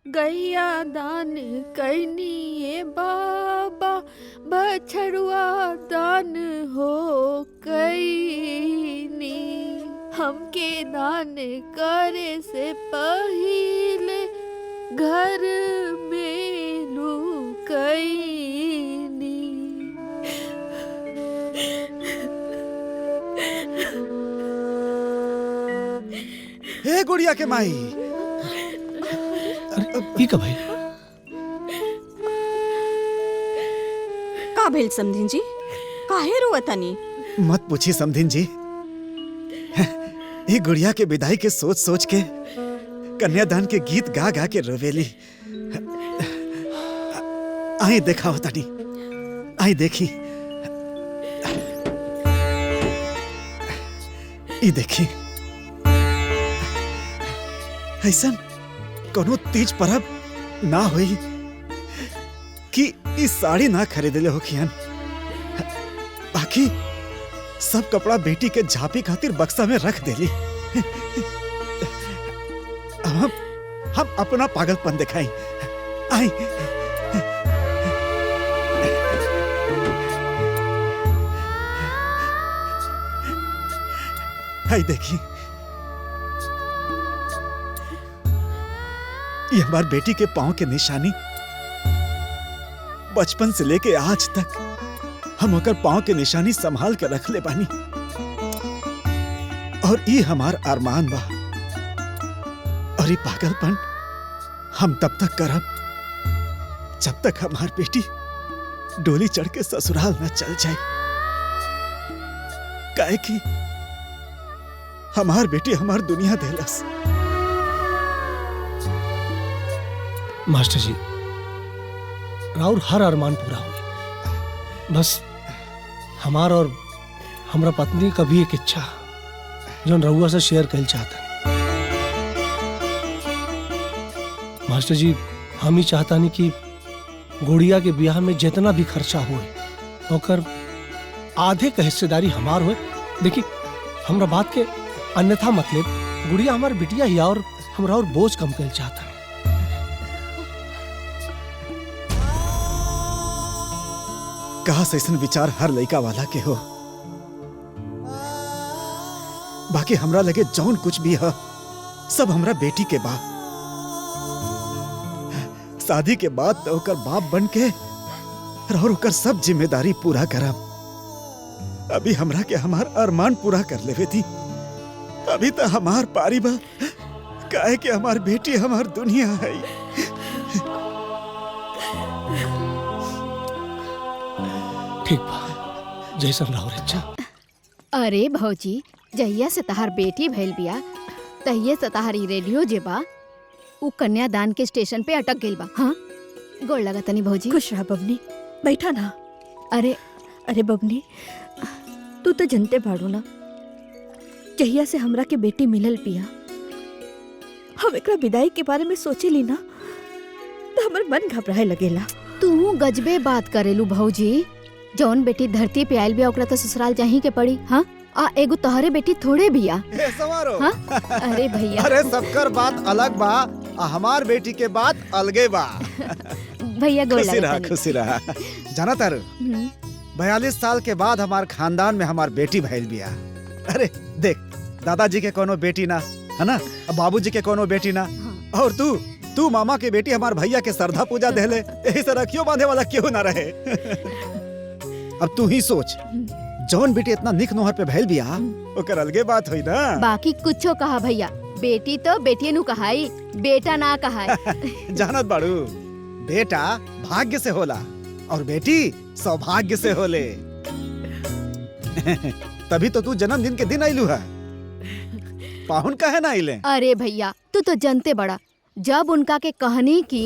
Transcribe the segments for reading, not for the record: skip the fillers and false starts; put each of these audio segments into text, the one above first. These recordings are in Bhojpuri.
गैया दान कैनी बाबा, बछड़ुआ दान हो कैनी। हमके दान करे से पहिले घर में लुकैनी। हे गुड़िया के माई, ई का भाई? का भेल समधिन जी? काहे रोवतानी? मत पूछी समधिन जी। ये गुड़िया के विदाई के सोच सोच के कन्यादान के गीत गा गा के रोवेली। आई देखा होता नहीं, आई देखी, ई देखी। ऐसा कोनो तीज परब ना हुई कि इस साड़ी ना खरीदले हो खियन। बाकी सब कपड़ा बेटी के झापी खातिर बक्सा में रख देली। अब हम अपना पागलपन दिखाई। आई आई देखी, ये हमार बेटी के पांव के निशानी। बचपन से लेके आज तक हम ओकर पांव के निशानी संभाल के रख ले बानी। और ये हमार अरमान बा। और ये पागलपन हम तब तक करब जब तक हमार बेटी डोली चढ़ के ससुराल न चल जाए। काहे कि हमार बेटी हमार दुनिया देलस। मास्टर जी, राउर हर अरमान पूरा हुई। बस हमार और हमरा पत्नी का भी एक इच्छा जो रउआ से शेयर कर चाहता। मास्टर जी, हम ही चाहता नहीं कि गुड़िया के ब्याह में जितना भी खर्चा हो ओकर आधे का हिस्सेदारी हमार हो। देखिए, हमरा बात के अन्यथा मतलब गुड़िया हमार बिटिया ही और हमरा और बोझ कम कर चाहता है। कहा से ऐसन विचार हर लड़का वाला के हो। बाकी हमरा लगे जौन कुछ भी है सब हमरा बेटी के बाप। शादी के बाद तो ओकर बाप बन के और ओकर सब जिम्मेदारी पूरा करब। अभी हमरा के हमार अरमान पूरा कर लेवे थी। अभी तो हमार पारी बा। काहे कि हमार बेटी हमार दुनिया है। ठीक बा, जैसन रहो इच्छा। अरे भौजी, जहिया से तहार बेटी भइल बिया तहिया से तहारी रेडियो जे बा उ कन्यादान के स्टेशन पे अटक गइल बा। हाँ, गोड़ लगा तनी भौजी। खुश रह बबनी, बैठा ना। अरे अरे बबनी, तू तो जनते बाड़ू ना, जहिया से हमरा के बेटी मिलल पिया, हम एकरा विदाई के बारे में सोचे ली ना तो हमर मन घबराए लगेला। तू गजबे बात करेलू भौजी। जौन बेटी धरती पे आयल बिया ओकरा तो ससुराल जाही के पड़ी। हाँ, आ एगो तोहरे बेटी थोड़े बिया। हाँ? अरे भैया, अरे सबकर बात अलग बा, हमार बेटी के बात अलगे बा। भैया गोड़ खुशी लगा रहा, तनी। खुशी रहा। जाना तारू, 42 साल के बाद हमार खानदान में हमार बेटी भइल बिया। अरे देख, दादाजी के कोनो बेटी ना है ना, बाबूजी के कोनो बेटी ना, और तू मामा के बेटी हमार भैया के श्रद्धा पूजा देले। यही से रखियो बांधे वाला क्यों ना रहे। अब तू ही सोच, जौन बेटी इतना निक नोहर पे भइल बिया ओकर अलगे बात होई ना। बाकी कुछो कहा भैया, बेटी तो बेटिए नु कहाई, बेटा ना कहाई। जानत बाड़ू, बेटा भाग्य से होला और बेटी सौभाग्य से होले। तभी तो तू जन्मदिन के दिन आइलू है। पाहुन काहे ना आइले? अरे भैया, तू तो जनते बड़ा। जब उनका के कहनी की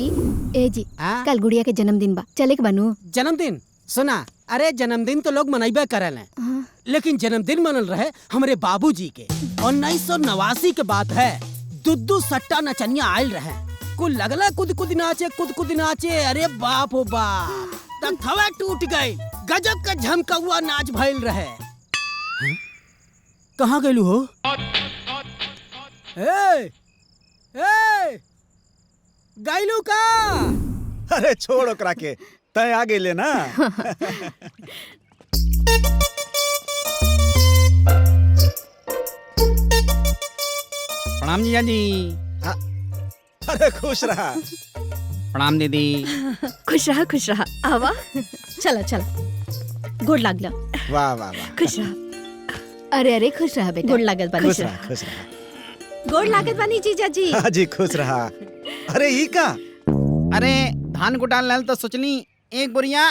ए जी कल गुड़िया के जन्मदिन बा, चले के बनू। जन्मदिन सुना, अरे जन्मदिन तो लोग मनाइबे करल हैं, लेकिन जन्मदिन मनल रहे हमरे बाबूजी के। 1989 के बात है। दुद्दू सट्टा नचनिया आयल रहे, कुल लगला कुद कुद नाचे। अरे बाप हो बाप, तब थवा टूट गई। गजब का झमकौआ नाच भइल रहे। कहाँ गइलू हो? ए, ए, गाइलू का। अरे छोड़ ओकरा के, तय आ गइले ना। प्रणाम जीजा जी। अरे खुश रहा। प्रणाम दीदी। खुश रहा आवा। चला चला, गोड़ लागला। वाह वाह वाह, खुश रहा। अरे अरे खुश रहा बेटा। गोड़ लागल बानी। खुश रहा खुश रहा। गोड़ लागल बानी जीजा जी। हाँ जी खुश रहा। अरे ई का? अरे धान कुटाल लाल तो सोचली एक बोरिया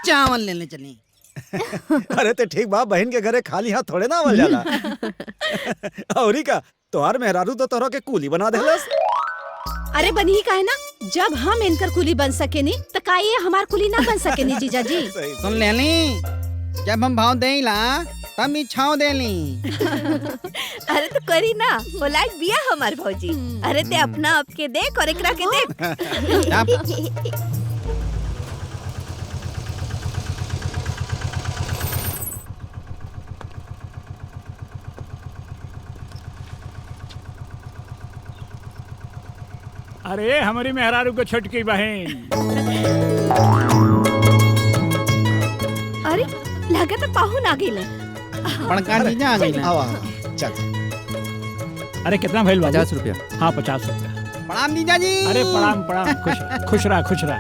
चावल लेने चली। अरे तो ठीक बा, बहन के घरे खाली हाथ थोड़े ना आवल जाला। और ई का तोहार मेहरारू तो तोहरा के कूली बना देलस। अरे बनी का है ना, जब हम इनकर कुली बन सकेनी तो का ये हमार कुली ना बन सकेनी जीजा जी। सही सुन लेली, जब हम भाव देला तब इच्छाओ देली। अरे तो करी ना, वो लायक बिया हमार भौजी। अरे ते अपना आपके देख और एकरा के देख। अरे हमारी मेहरारू को छोटकी बहन। अरे लगा तो पाहुन आ गइले। बड़का जीजा आ गई ना। आओ आओ चल। अरे कितना भइल बाबू? 50 रुपया। हाँ 50 रुपया। प्रणाम जीजा जी। अरे प्रणाम प्रणाम, खुश रहा खुश रहा।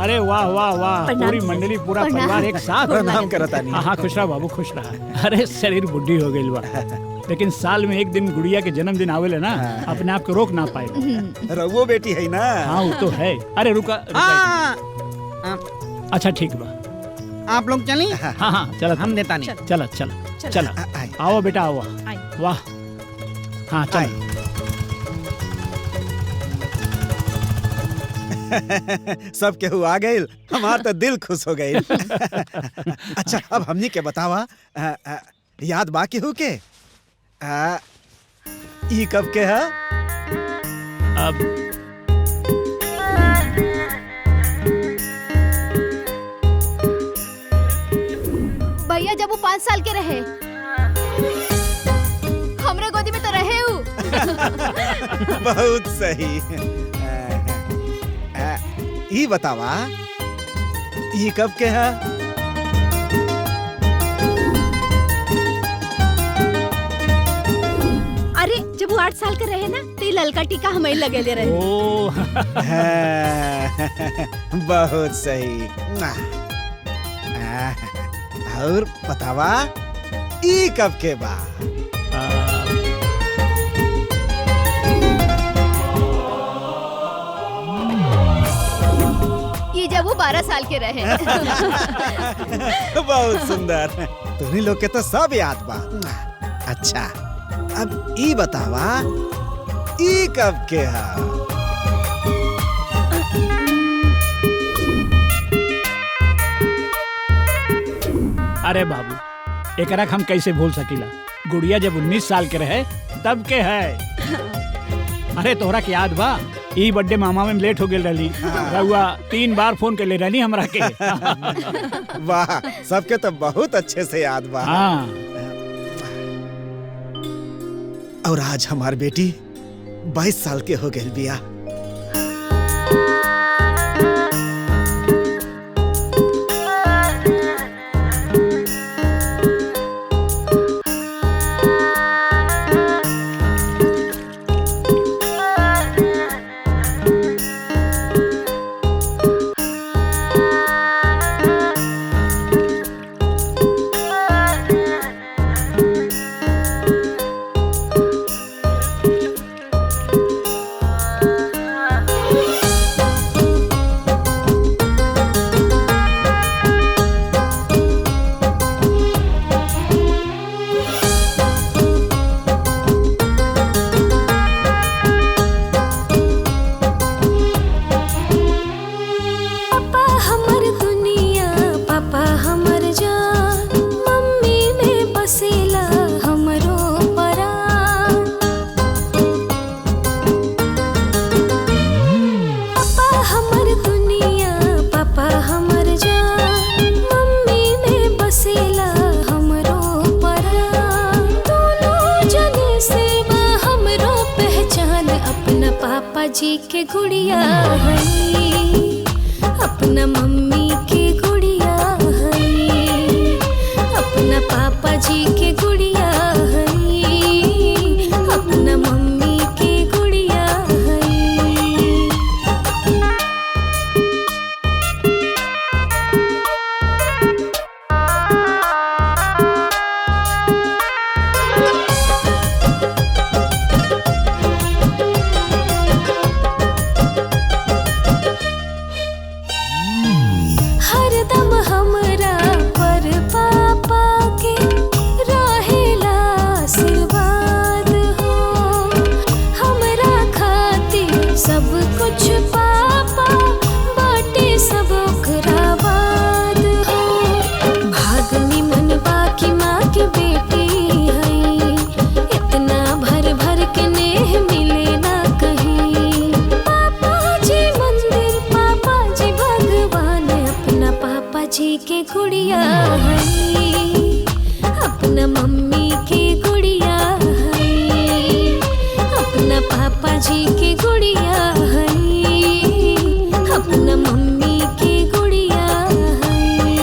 अरे वाह वाह वाह, प्रणाम पूरी जीजा जी। मंडली पूरा परिवार एक साथ। प्रणाम करता नहीं। हाँ हाँ खुश रहा बाबू खुश रहा। अरे शरीर बुढ़ी हो गई बा, लेकिन साल में एक दिन गुड़िया के जन्मदिन आवेले ना, अपने आप को रोक ना पाए। रघुओ बेटी है ना। हाँ वो तो है। अरे रुका हाँ, अच्छा ठीक बा। आप लोग चली, हाँ हाँ चला हम देता नहीं। चला चला चला। आए। आओ बेटा आओ। वाह हाँ चल। सब केहू आ गइल, हमार तो दिल खुश हो गइल। अच्छा अब हमनी के बतावा, याद बा केहू के? ई कब के है? अब भैया जब वो 5 साल के रहे, हमरे गोदी में तो रहे हूँ। बहुत सही। ई बतावा, ई कब के है? अरे जब वो 8 साल के रहे ना, तो ये ललका टीका हमें लगेले रहे। ओ बहुत सही। और बतावा, ई कब के बा? ये जब वो 12 साल के रहे। बहुत सुंदर। तुम्ही लोग के तो सब याद बा। अच्छा अब ई बतावा, ई कब के है? अरे बाबू, एकरा हम कैसे भूल सकीला? गुड़िया जब 19 साल के रहे तब के है। अरे तोहरा के याद बा, ई बर्थडे मामा में लेट हो गेल रही। रहुआ 3 बार फोन कर ले रही हमरा के। वाह, सबके तो बहुत अच्छे से याद बा। हाँ और आज हमार बेटी 22 साल के हो गई बिया। जी के गुड़िया हई, अपना मम्मी के गुड़िया हई, अपना पापा जी के गुड़िया हई, अपना मम्मी के गुड़िया हई। हरदम हमरा पर पापा के रहेला आशीर्वाद हो, हमरा खातिर सब कुछ पापा बाटे सब ओकरा बाद हो। भाग निमन बाकी माँ के बेटी हई, इतना भर भर के नेह मिले ना कहीं। पापा जी मंदिर, पापा जी भगवान, अपना पापा जी के गुड़िया हई, अपना मम्मी के गुड़िया हई, अपना पापा जी के गुड़िया हई, अपना मम्मी के गुड़िया हई।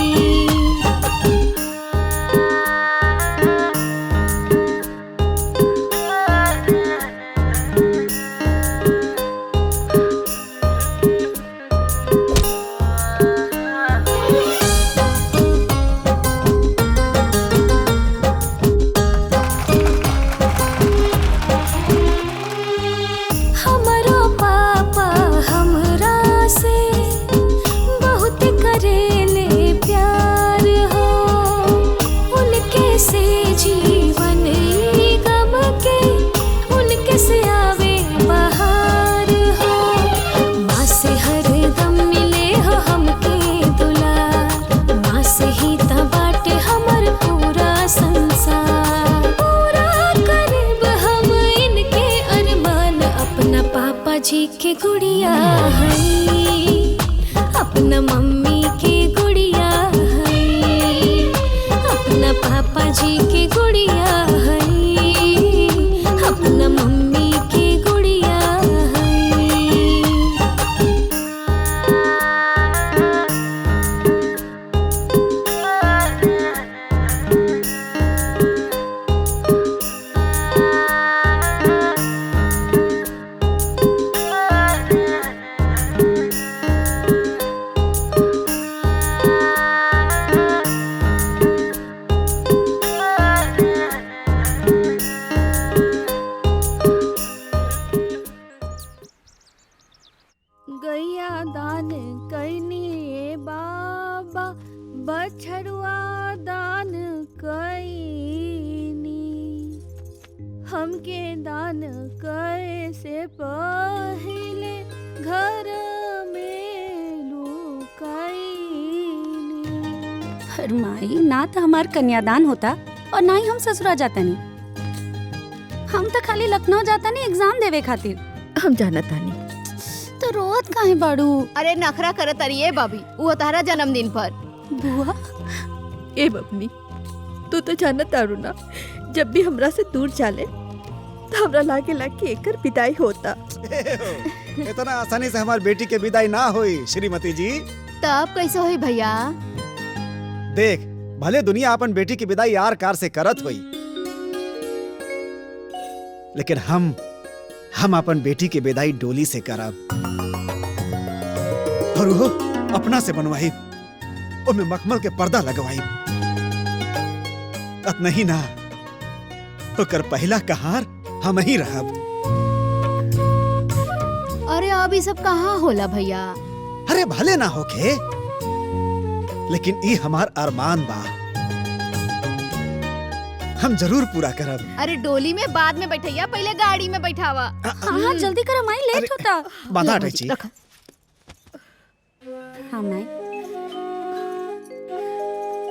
हमरो पापा हमरा से बहुत करेले प्यार हो, उनके से जीवन ई गम के, उनके से आवे बहार हो। माँ से हरदम मिले हो हमके दुलार, माँ से ही त बाटे हमर पूरा संसार। पूरा करीब हम इनके अरमान, अपना पापा जी के गुड़िया हई, अपना मम्मी के गुड़िया हई, अपना पापा जी के गुड़िया हई, अपना मम्मी के गुड़िया हई। गैया दान कैनी बाबा, बछड़ुआ दान कैनी, हमके दान करे से पहिले घर में लुकाईनी। फरमाई ना तो हमार कन्यादान होता और ना ही हम ससुरा जाता नहीं। हम तो खाली लखनऊ जाता नहीं एग्जाम देवे खातिर। हम जाना तानी। तो रोत काहे बाड़ू? अरे नखरा करत अरिए बाबी, वो तारा जन्मदिन पर। बुआ ए बबनी, तू तो जानत तारू ना, जब भी हमरा से दूर चाले तो हमरा लागे लागे एकर विदाई होता। इतना आसानी से हमारी बेटी के विदाई ना हुई श्रीमती जी। तब कैसे हुई भैया? देख, भले दुनिया अपन बेटी की विदाई यार कार से करत हुई, लेकिन हम अपन बेटी की विदाई डोली से करब। और वो अपना से बनवाई, उनमें मखमल के पर्दा लगवाई। अत नहीं ना, ओकर पहला कहार हम ही रहब। अरे अब ये सब कहाँ होला भैया? अरे भले ना होके, लेकिन ई हमार अरमान बा, हम जरूर पूरा करब। अरे डोली में बाद में बैठैया, पहले गाड़ी में बैठावा। हाँ जल्दी करो माई, लेट होता। बाधा हटाई। हाँ माई।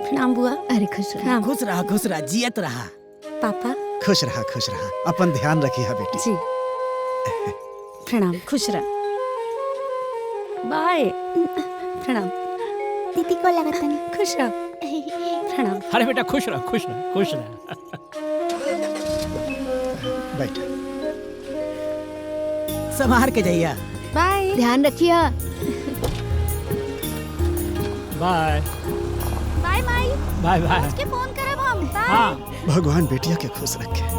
प्रणाम बुआ। अरे खुश रह। खुश रहा जियत रहा। पापा खुश रहा, अपन ध्यान रखिए बेटी। जी प्रणाम। खुश रह। बाय। प्रणाम। दीदी को लगाता नहीं। खुश रह। प्रणाम। अरे बेटा खुश रह, खुश रह, खुश रह। बैठ। संभार के जाइया। बाय। ध्यान रखिए। बाय बाय माई। Bye bye. के फोन करब हम। बाय। हाँ भगवान बेटिया के खुश रखे।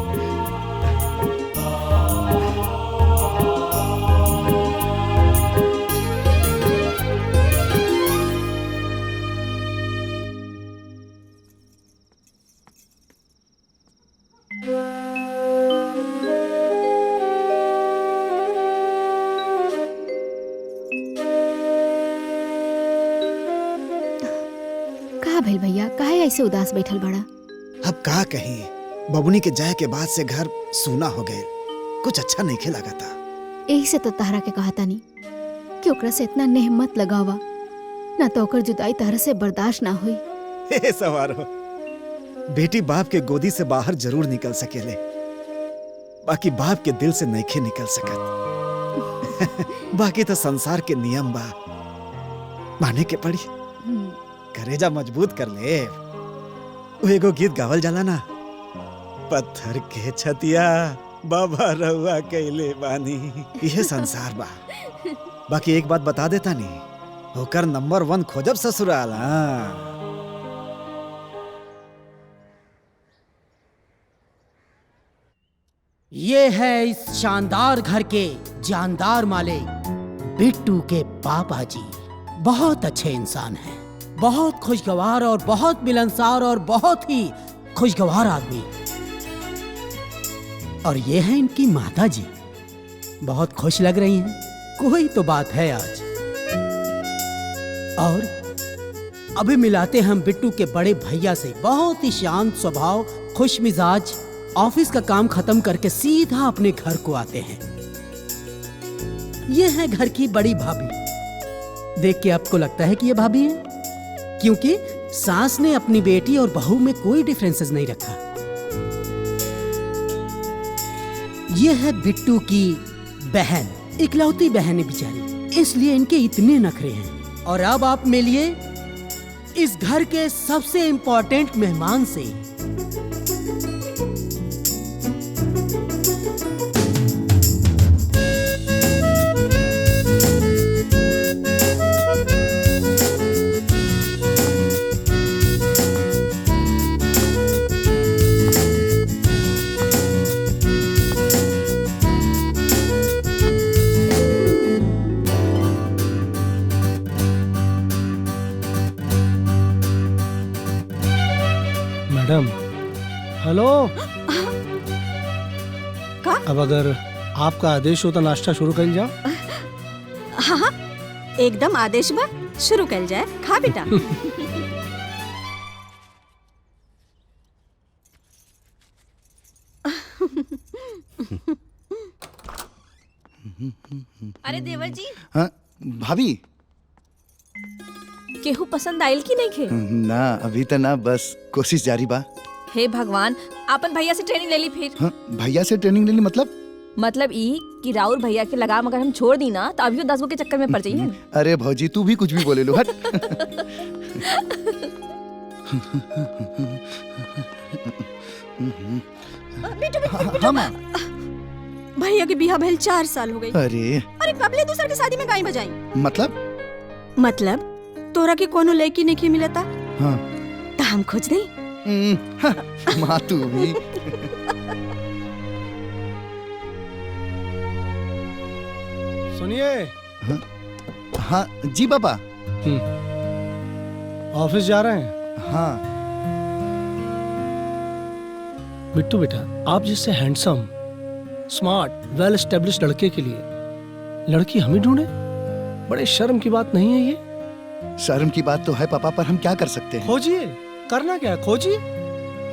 कहा भइल भैया, काहे ऐसे उदास बैठल बड़ा? अब का कहीं, बबुनी के जाए के बाद से घर सूना हो गए, कुछ अच्छा नहीं खेला था। यही से तो तहरा के कहा तानी कि ओकरा से इतना नेह मत लगावा, ना तो ओकर जुदाई तहरा से बर्दाश्त ना हुई। हे सवारो, बेटी बाप के गोदी से बाहर जरूर निकल सकेले, बाकी बाप के दिल से नहीं निकल सकत। बाकी तो संसार के नियम बा, माने के पड़ी। करेजा मजबूत कर ले। वो एगो गीत गावल जाला ना, पत्थर के छतिया बाबा रहुआ कैले बानी। यह संसार बा। बाकी एक बात बता देता नहीं, होकर नंबर 1 खोजब ससुराल। हाँ। ये है इस शानदार घर के जानदार मालिक बिट्टू के पापा जी। बहुत अच्छे इंसान हैं, बहुत खुशगवार और बहुत मिलनसार और बहुत ही खुशगवार आदमी। और ये है इनकी माता जी, बहुत खुश लग रही हैं। कोई तो बात है आज। और अभी मिलाते हम बिट्टू के बड़े भैया से, बहुत ही शांत स्वभाव, खुश मिजाज, ऑफिस का काम खत्म करके सीधा अपने घर को आते हैं। ये है घर की बड़ी भाभी। देख के आपको लगता है कि ये भाभी है, क्योंकि सास ने अपनी बेटी और बहू में कोई डिफरेंसेस नहीं रखा। ये है बिट्टू की बहन, इकलौती बहन है बेचारी, इसलिए इनके इतने नखरे हैं। और अब आप मिलिए इस घर के सबसे इंपॉर्टेंट मेहमान से। Madam, hello. का? अब अगर आपका आदेश हो तो नाश्ता शुरू कर जाओ। हाँ हाँ, एकदम आदेश बा, शुरू कर जाए। खा बेटा। अरे देवर जी। हाँ भाभी। केहू पसंद आयल की नहीं खे? ना अभी तो ना, बस कोशिश जारी बा। हे भगवान, अपन भैया से ट्रेनिंग ले ली फिर। हाँ, भैया से ट्रेनिंग ले ली मतलब ई कि राउर भैया के लगाम अगर हम छोड़ दी ना तो अभी 10 गो के चक्कर में पड़ जाइए। अरे भौजी तू भी कुछ भी बोले लो। हट। हाँ माँ। भैया के बिहा भइल 4 साल हो गई। अरे कबले दूसर के शादी में गाई बजाई? मतलब तोरा के कोनो लड़की नहीं मिलता? हाँ। तो हम खोज नहीं। माँ तू भी। सुनिए। हाँ जी पापा। ऑफिस जा रहे हैं? हाँ। बिट्टू बेटा, आप जैसे हैंडसम, स्मार्ट, वेल एस्टेब्लिश्ड लड़के के लिए लड़की हम ही ढूंढे? बड़े शर्म की बात नहीं है ये? शर्म की बात तो है पापा, पर हम क्या कर सकते हैं? खोजिए। करना क्या है, खोजिए।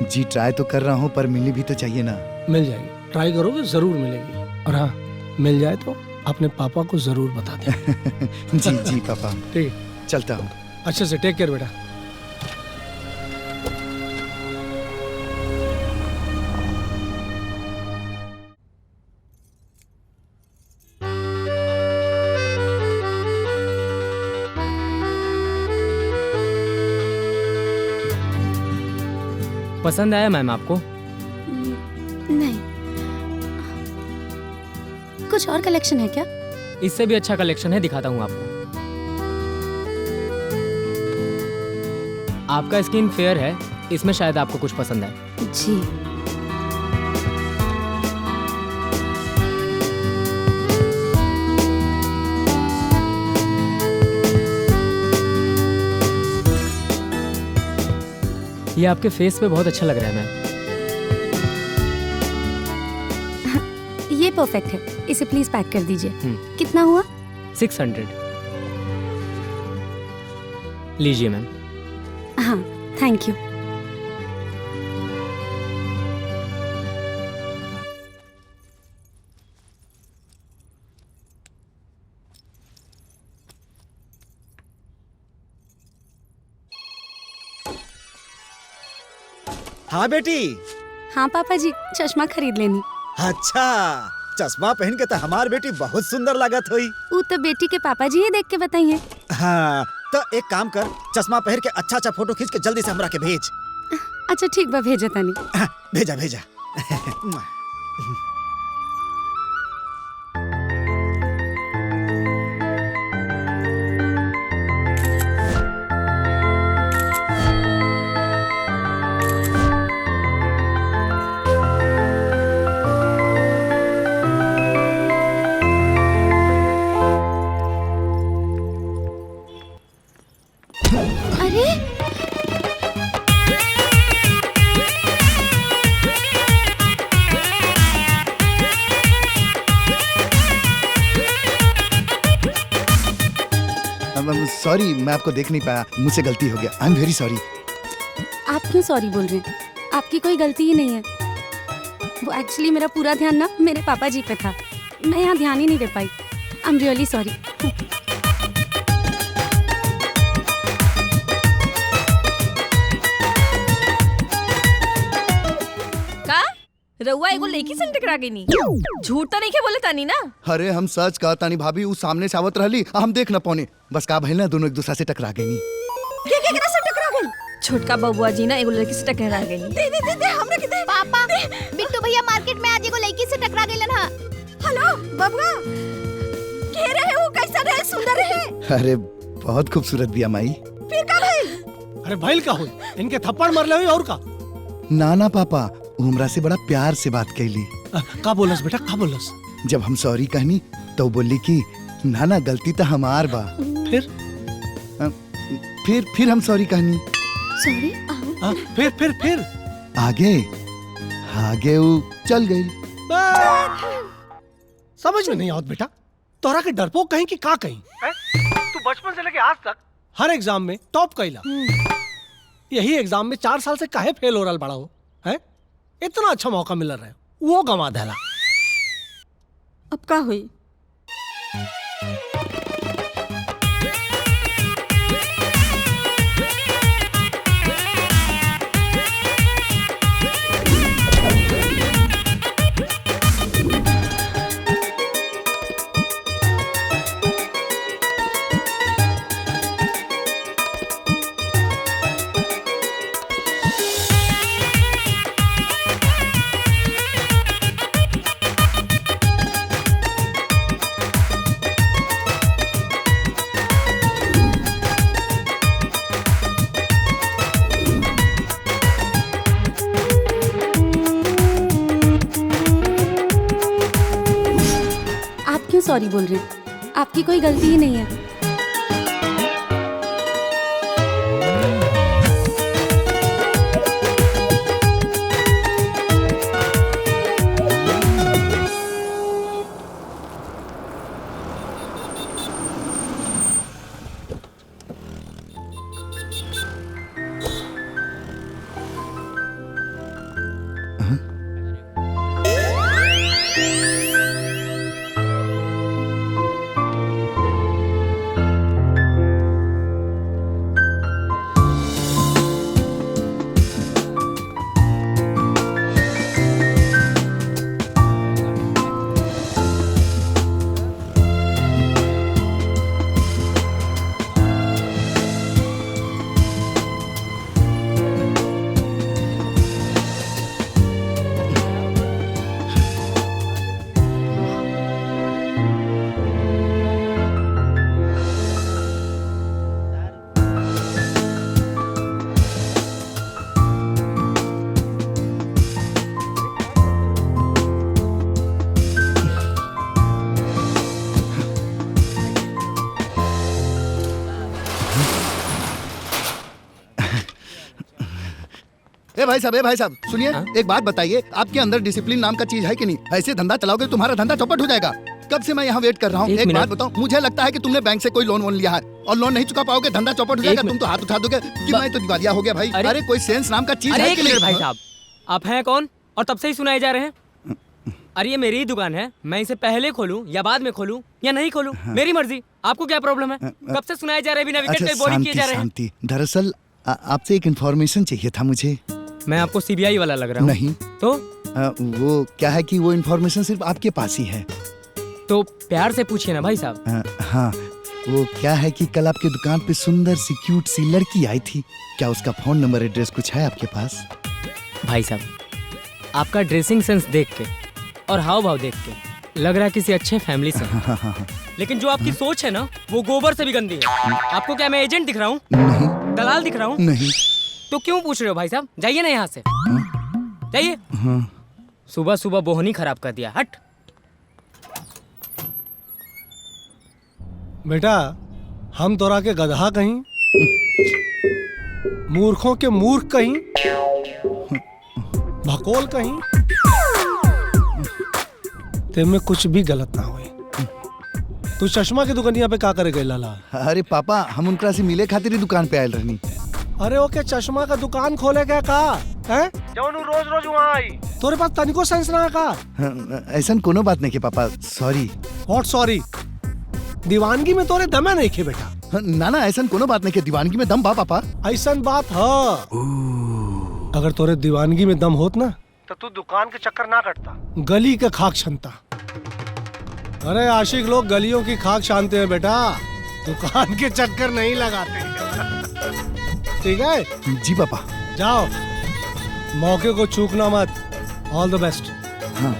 जी ट्राई तो कर रहा हूँ, पर मिलनी भी तो चाहिए ना। मिल जाएगी, ट्राई करोगे जरूर मिलेगी। और हाँ, मिल जाए तो अपने पापा को जरूर बता दें। जी जी पापा। ठीक, चलता हूँ। अच्छे से टेक केयर बेटा। पसंद आया मैम आपको? नहीं, कुछ कुछ और कलेक्शन है क्या? इससे भी अच्छा कलेक्शन है, दिखाता हूँ आपको। आपका स्किन फेयर है, इसमें शायद आपको कुछ पसंद आए। जी। ये आपके फेस पे बहुत अच्छा लग रहा है मैम। ये परफेक्ट है, इसे प्लीज पैक कर दीजिए। कितना हुआ? 600। लीजिए मैम। हाँ, थैंक यू। हाँ बेटी। हाँ पापा जी, चश्मा खरीद लेनी। अच्छा, चश्मा पहन के तो हमार बेटी बहुत सुंदर लागत हुई। वो तो बेटी के पापा जी ही देख के बताइए। हाँ, तो एक काम कर, चश्मा पहन के अच्छा अच्छा फोटो खींच के जल्दी से हमरा के भेज। अच्छा ठीक बा, भेजा तानी। भेजा भेजा। अरे सॉरी, मैं आपको देख नहीं पाया, मुझसे गलती हो गया। I am very sorry. आप क्यों सॉरी बोल रहे हैं? आपकी कोई गलती ही नहीं है। वो एक्चुअली मेरा पूरा ध्यान ना मेरे पापा जी पे था, मैं यहाँ ध्यान ही नहीं दे पाई। I am really sorry. का रउआ एगो लड़की से टकरा गई नी? झूठ तो नहीं के बोले तानी ना? अरे हम सच कहता नहीं भाभी, वो सामने से आवत रहली, हम देख न पौने, बस का भइल ना, दोनों एक दूसरा से टकरा गई। केकरा से टकरा गई? छोटका बबुआ जी ना एगो लड़की से टकरा गई। दे हमरा के दे। पापा, बिट्टू भैया मार्केट में आज एगो लड़की से टकरा गइलन हा। हेलो बबुआ, के रहे वो? कैसा रहे? सुंदर रहे? अरे बहुत खूबसूरत बिया माई। फिर का भइल? अरे भइल का हुई? इनके थप्पड़ मरले हुई और का? ना ना पापा, वो हमरा से बड़ा प्यार से बात कैली। का बोलस बेटा, का बोलस? जब हम सॉरी कहनी तो बोली कि ना ना गलती तो हमार बा। फिर हम सॉरी कहनी। सॉरी? फिर आगे आगे वो चल गई। समझ में नहीं आवत बेटा, तोरा के डरपोक कहीं कि का कहीं? तू बचपन से लेके आज तक हर एग्जाम में टॉप कैला, यही एग्जाम में 4 साल से काहे फेल हो रहा बड़ा हो है? इतना अच्छा मौका मिल रहा है, वो गंवा देला। अब का हुई? सॉरी बोल रहे हैं, आपकी कोई गलती ही नहीं है। ए भाई साहब सुनिए, एक बात बताइए, आपके अंदर डिसिप्लिन नाम का चीज है कि नहीं? ऐसे धंधा चलाओगे तुम्हारा धंधा चौपट हो जाएगा। कब से मैं यहाँ वेट कर रहा हूँ। एक बात बताओ, मुझे लगता है कि तुमने बैंक से कोई लोन लिया है और लोन नहीं चुका पाओगे, धंधा चौपट हो जाएगा। तुम तो हाथ उठा दोगे कि मैं तो दिवालिया हो गया भाई। अरे कोई सेंस नाम का चीज है कि नहीं? भाई साहब, आप हैं कौन और तब से ही सुनाए जा रहे हैं? अरे ये मेरी ही दुकान है, मैं इसे पहले खोलूं या बाद में खोलूं या नहीं खोलूं, मेरी मर्जी। आपको क्या प्रॉब्लम है? कब से सुनाए जा रहे हैं बिना विकेट के बॉलिंग किए जा रहे हैं? दरअसल आपसे एक इन्फॉर्मेशन चाहिए था मुझे। मैं आपको सीबीआई वाला लग रहा हूँ? नहीं तो वो क्या है कि वो इन्फॉर्मेशन सिर्फ आपके पास ही है। तो प्यार से पूछिए ना भाई साहब। हाँ, वो क्या है कि कल आपकी दुकान पे सुंदर सी क्यूट सी लड़की आई थी, क्या उसका फोन नंबर एड्रेस कुछ है आपके पास? भाई साहब, आपका ड्रेसिंग सेंस देख के और हाव भाव देख के लग रहा है किसी अच्छे फैमिली से। लेकिन जो आपकी सोच है ना, वो गोबर से भी गंदी है। आपको क्या मैं एजेंट दिख रहा हूँ? नहीं। दलाल दिख रहा हूँ? नहीं। तो क्यों पूछ रहे हो भाई साहब? जाइए ना यहाँ से, जाइए। सुबह सुबह बोहनी खराब कर दिया, हट। बेटा, हम तोरा के गधा कहीं, मूर्खों के मूर्ख कहीं, भकोल कहीं, तेमें कुछ भी गलत ना हुई। तू चश्मा की दुकानिया पे का करे गए लाला? अरे पापा, हम उनका से मिले खातिर ही दुकान पे आयल रहनी। अरे ओके, चश्मा का दुकान खोले क्या का है? जौन रोज रोज वहाँ आई, तोरे पास तनिको सेंस ना का? ऐसा कोनो बात नहीं के पापा, सॉरी। What sorry? दीवानगी में तोरे दमे नहीं खे बेटा। ना ना, ऐसा कोनो बात नहीं के दीवानगी में दम बा पापा। ऐसा बात है। अगर तोरे दीवानगी में दम होत ना तो तू दुकान के चक्कर ना कटता, गली के खाक छनता। अरे आशिक लोग गलियों की खाक छानते हैं बेटा, दुकान के चक्कर नहीं लगाते। ठीक है जी पापा। जाओ, मौके को चूकना मत। ऑल द बेस्ट। हाँ।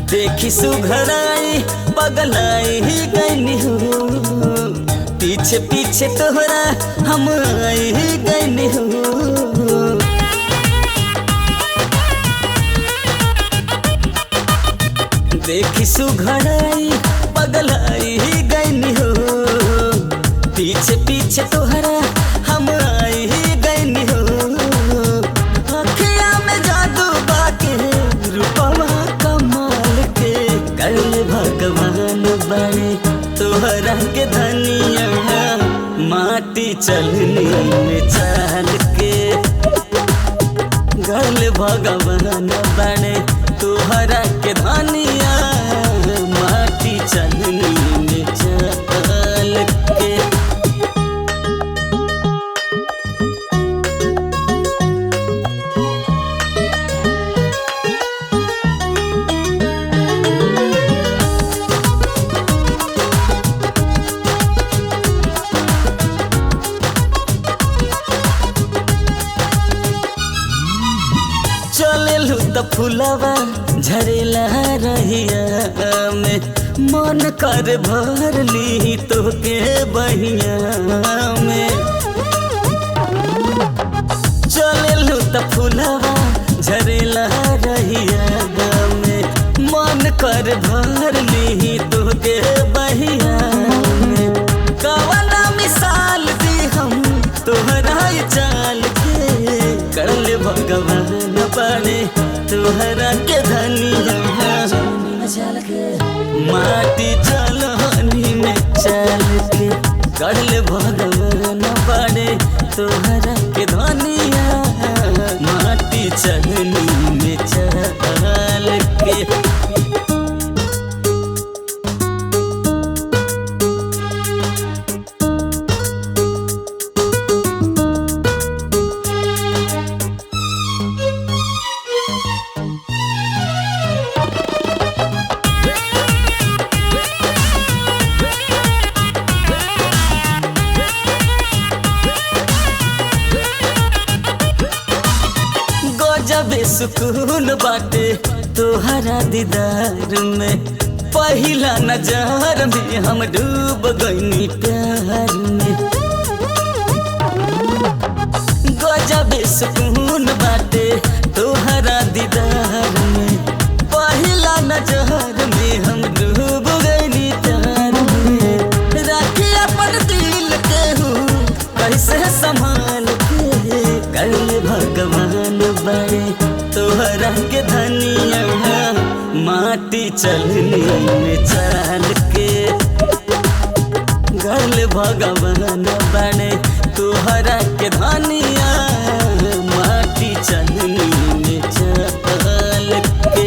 देखी सुघराई पगलाई ही गईनी हूँ, पीछे पीछे तोहरा हम आई ही गईनी हूँ। देखी सुघराई पगलाई ही गईनी हूँ, पीछे पीछे तोहरा हम आई ही गईनी हूँ। अखियाँ में जादू बाके रूपवा भगवान बड़े तोहरा के धनिया, माटी चलनी में चाल के। गल भगवान बड़े तोहरा के धनिया, माटी चलनी में चाल के। फुलवा झरेला रहिया में, मन कर भर ली तो के बहिया में। चलेलू त फुलवा झरेला रहिया में, मन कर भर ली तो के बहिया में। कवना मिसाल दी हम तोहरा चाल के, कर ले भगवान बड़े तोहरा के धनिया, माटी चलनी में चल के। कर ले भगवान बड़े तोहरा के धनिया, माटी चलनी में चल के। बेसुकून बाटे तोहरा दीदार में, पहला नजर में हम डूब गईनी प्यार में। गजब सुकून बाटे तोहरा दीदार में, पहला नजर में हम डूब गईनी प्यार में। राखी अपन दिल के हूँ कैसे संभाल के, कल भगवान बड़े तोहरा के धनिया, माटी चलनी में चाल के। गल भगवान बड़े तोहरा के धनिया, माटी चलनी में चाल के।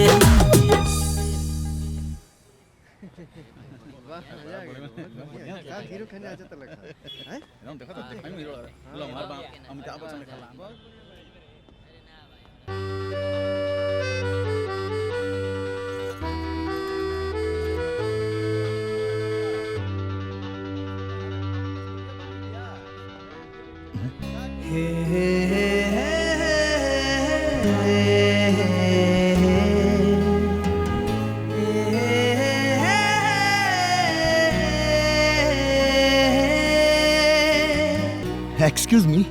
Excuse me.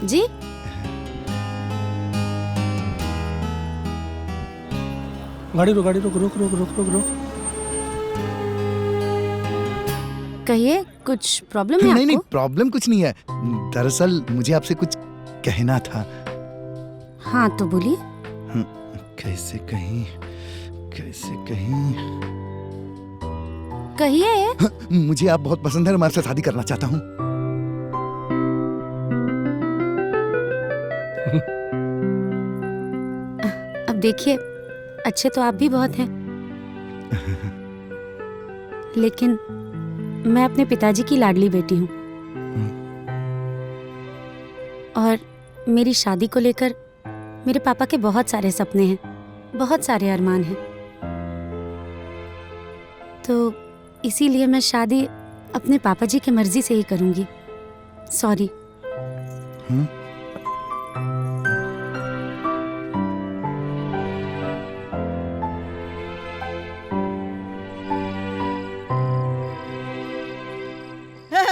जी गाड़ी रोक, गाड़ी रोक, रोक रोक रोक रोक रोक। कहिए, कुछ प्रॉब्लम है नहीं नहीं, आपको? प्रॉब्लम कुछ नहीं है। दरअसल मुझे आपसे कुछ कहना था। हाँ तो बोलिए। कैसे कहीं, कैसे कहीं। कहिए। मुझे आप बहुत पसंद है, हमारे साथ शादी करना चाहता हूँ। अब देखिए, अच्छे तो आप भी बहुत हैं, लेकिन मैं अपने पिताजी की लाडली बेटी हूँ और मेरी शादी को लेकर मेरे पापा के बहुत सारे सपने हैं, बहुत सारे अरमान हैं। तो इसीलिए मैं शादी अपने पापा जी की मर्जी से ही करूँगी। सॉरी।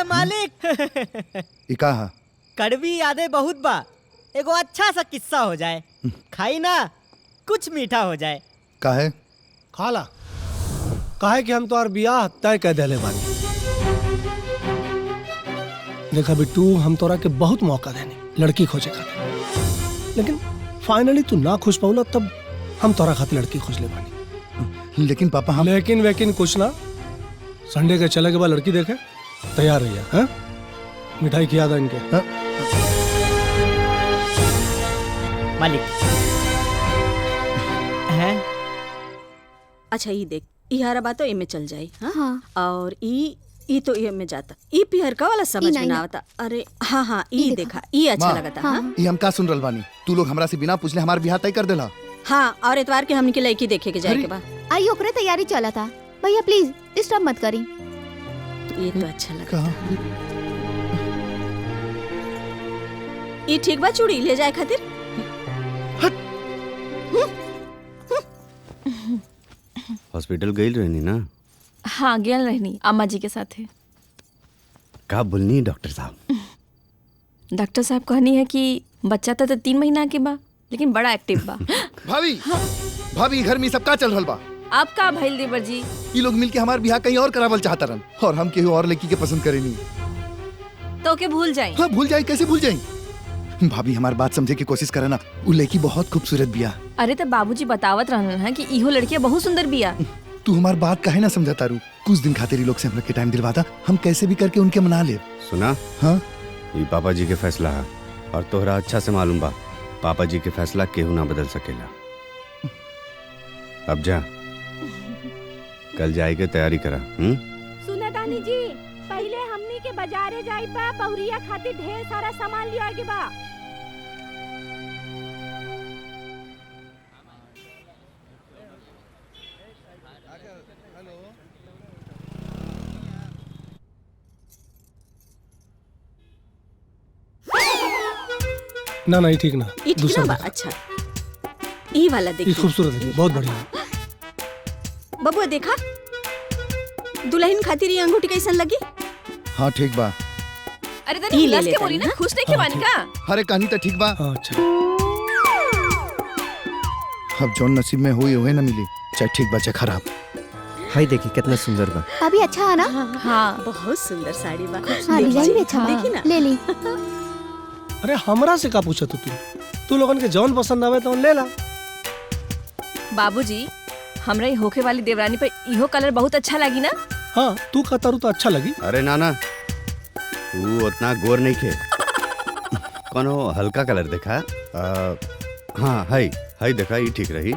मालिक ई कहा कड़वी यादें बहुत बा, एगो अच्छा सा किस्सा हो जाए, खाई ना कुछ मीठा हो जाए। काहे? खाला काहे कि हम तो और बियाह तय कर देले बानी। देखा बिट्टू, हम तोरा के बहुत मौका देने लड़की खोजे का, लेकिन फाइनली तू ना खुश पाऊला, तब हम तोरा खातिर लड़की खोज ले बानी। लेकिन पापा हम लेकिन वेकिन कुछ ना, संडे के चले के बाद लड़की देखे तैयार रहिए। हाँ, मिठाई खिया था इनके। हाँ? मालिक है। अच्छा ये देख, ई हरा बात तो एमे चल जाई। हाँ? और ई तो एमे जाता, ई पिहरका वाला समझ में ना आता। अरे हाँ हाँ, ई देखा, ई अच्छा लगता। हाँ? ई हम का सुन रहल बानी, तू लोग हमरा से बिना पूछले हमार बियाह तय कर देला। हाँ, और इतवार के हमनी के लड़की देखे के जाए के बा। आई ओकरे तैयारी चला था। भैया प्लीज डिस्टर्ब मत करी। ये तो अच्छा लगा। ये ठीक बा चूड़ी ले जाए खातिर। हॉस्पिटल गई रहनी ना? हाँ गया रहनी, अम्मा जी के साथ है। का बोलनी डॉक्टर साहब? डॉक्टर साहब कहनी है कि बच्चा तो 3 महीना के बा, लेकिन बड़ा एक्टिव बा। भाभी भाभी, घर में सबका चल रहल बा। आपका भइल देवर जी? ये लोग मिलके हमार बियाह कहीं और करावल चाहता रहन, और हम केहू और लड़की के पसंद करेनी। तो के भूल जाए? हाँ भूल जाए, कैसे भूल जाए? भाभी हमारी बात समझे की कोशिश करना, वो लड़की बहुत खूबसूरत बिया। अरे तो बाबूजी बतावत रहन है कि इहो लड़कियां बहुत सुंदर बिया। तू हमारी बात काहे ना समझाता रू? कुछ दिन खातिर लोग से हम लोग के टाइम दिलवाता, हम कैसे भी करके उनके मना ले। सुना? हाँ, ये पापा जी के फैसला है, और तोहरा अच्छा से मालूम बा पापा जी के फैसला केहू ना बदल सकेला। अब जा, कल जाए के तैयारी करा। सुना दानी जी, पहले हमनी के बाजारे जाई बा, बहुरिया खातिर ढेर सारा सामान लिया के बा। ना नहीं ठीक ना, ई ठीक ना बा। देख। अच्छा ई वाला ये देखिए खूबसूरत है, बहुत बढ़िया। बबुआ देखा दुल्हन खातिर ये अंगूठी कैसन लगी? हाँ ठीक बा। अरे ई तनी ले हंस ले के बोली तनी, ना, खुश नहीं के बानी का? अरे कहानी तो ठीक बा। अच्छा अब जो नसीब में हुई हुए ना मिली, चाहे ठीक बा चाहे खराब। हाय देखी कितना सुंदर बा। अभी अच्छा है ना? हाँ बहुत सुंदर साड़ी बा। हाँ डिजाइन भी अच्छा देखी ना, ले ली। अरे हमरा से का पूछत तू लोगन के जौन पसंद आवे तो ले ला। बाबूजी हमरा ये होके वाली देवरानी पर इहो कलर बहुत अच्छा लगी ना? हाँ तू कहता तो अच्छा लगी। अरे नाना तू उतना गोर नहीं खे, कोनो हल्का कलर देखा। हाँ हाय देखा, ये ठीक रही।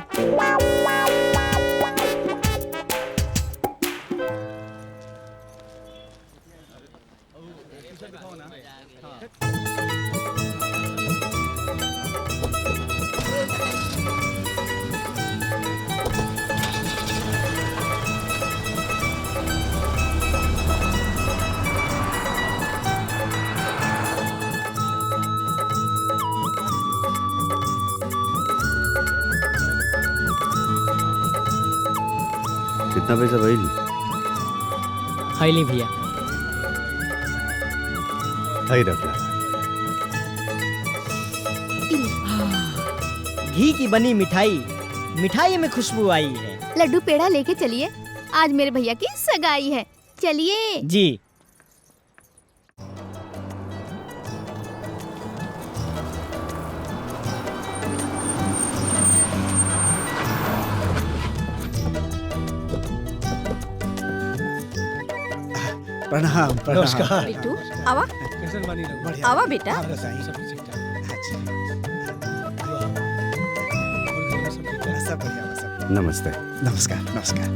कितना पैसा भाई? हाय ली भैया। हाय रख ला। घी की बनी मिठाई, मिठाई में खुशबू आई है। लड्डू पेड़ा लेके चलिए, आज मेरे भैया की सगाई है। चलिए जी। प्रणाम प्रणाम। नमस्कार। बिट्टू आवा कैसन बानी रघु? बढ़िया। आवा बेटा। हाँ, सब ठीक ठाक। सब बढ़िया बा, सब। नमस्ते। नमस्कार नमस्कार।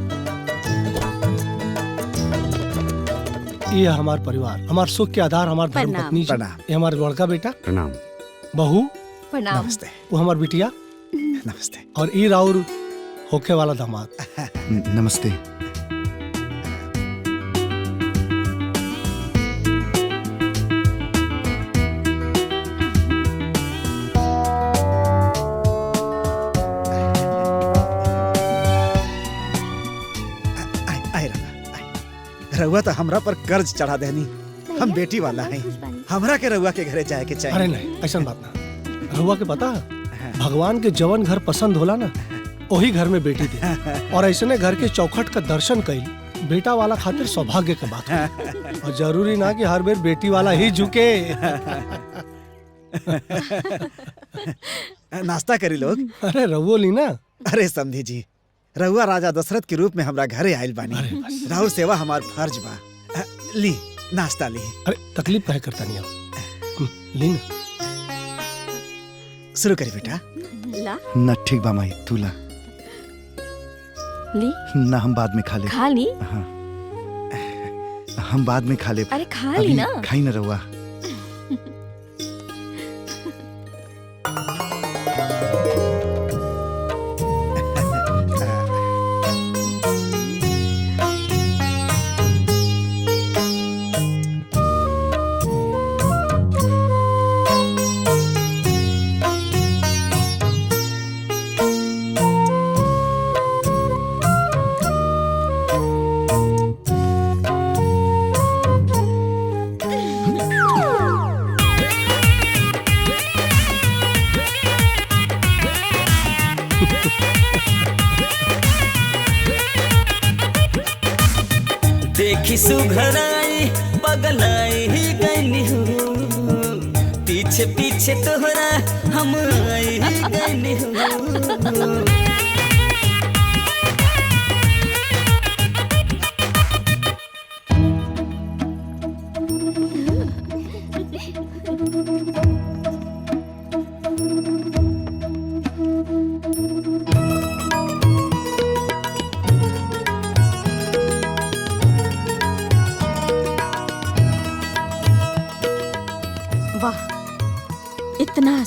ये हमार परिवार, हमार सुख के आधार, हमार धर्म प्रणाम। पत्नी जी। प्रणाम। ये हमार बड़का बेटा, प्रणाम। बहू, प्रणाम। नमस्ते वो हमार बिटिया, नमस्ते। और ई राउर होके वाला दामाद। नमस्ते। रउआ तो हमरा पर कर्ज चढ़ा देनी। हम बेटी वाला हैं, हमरा के रउआ के घरे जाए के चाहिए। अरे नहीं, ऐसा बात ना। रहुआ के पता है, भगवान के जवन घर पसंद होला ना, वही घर में बेटी दे। और ऐसे घर के चौखट का दर्शन कईल बेटा वाला खातिर सौभाग्य के बात है। और जरूरी ना कि हर बेर बेटी वाला ही झुके। नाश्ता करी लोग। अरे रहुओ ली ना। अरे समझी जी, रउआ राजा दशरथ के रूप में हमरा घरे आयल बानी। राहुल सेवा हमार फर्ज बा। ली नाश्ता ली। अरे तकलीफ कहे करता नहीं आओ। ली ना। शुरू करी बेटा। ला ना ठीक बा माई, तू ला। ली ना हम बाद में खा ले। खा ली। हाँ हम बाद में खा ले। अरे खा ली ना। खाई ना रहुआ। देखी सुघराई पगलाई ही गईनी हूँ, पीछे पीछे तोहरा हम आई ही गईनी हूँ। वाह इतना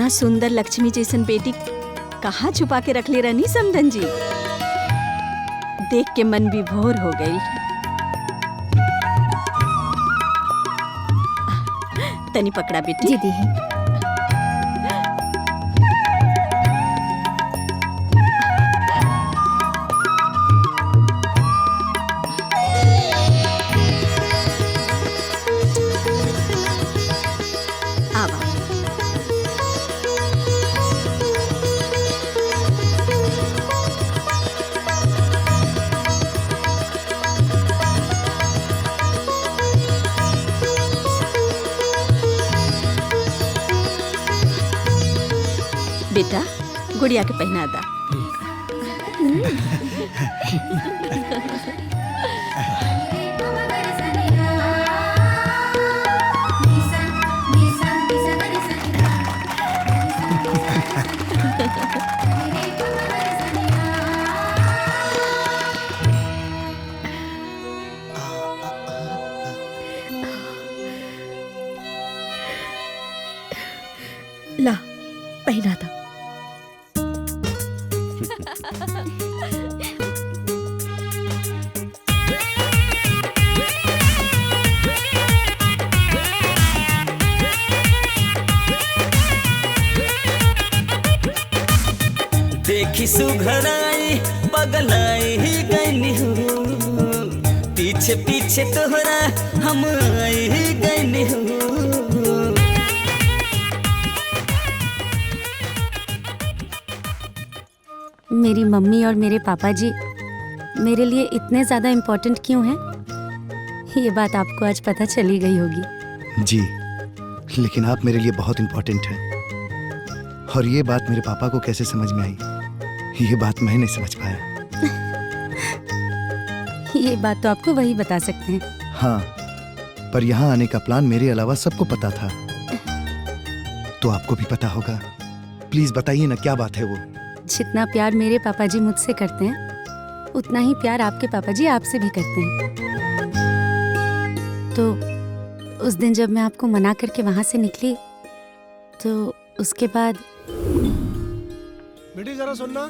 सुंदर लक्ष्मी जैसन बेटी कहाँ छुपा के रख ले रहनी समधन जी। देख के मन विभोर हो गई। तनी पकड़ा बेटी। जी दी। बेटा गुड़िया के पहना दा। ला पहना था। देखी सुघराई पगलाई ही गईनी हूँ, पीछे पीछे तोहरा हम आई ही गईनी हूँ। मेरी मम्मी और मेरे पापा जी मेरे लिए इतने ज़्यादा इम्पोर्टेंट क्यों हैं, ये बात आपको आज पता चली गई होगी। जी, लेकिन आप मेरे लिए बहुत इम्पोर्टेंट हैं। और ये बात मेरे पापा को कैसे समझ में आई, ये बात मैं नहीं समझ पाया। ये बात तो आपको वही बता सकते हैं। हाँ, पर यहाँ आने का प्लान मेरे अलावा सबको पता था, तो आपको भी पता होगा। प्लीज बताइए ना, क्या बात है वो? जितना प्यार मेरे पापा जी मुझसे करते हैं, उतना ही प्यार आपके पापा जी आपसे भी करते हैं। तो उस दिन जब मैं आपको मना करके वहां से निकली, तो उसके बाद बेटी जरा सुनना।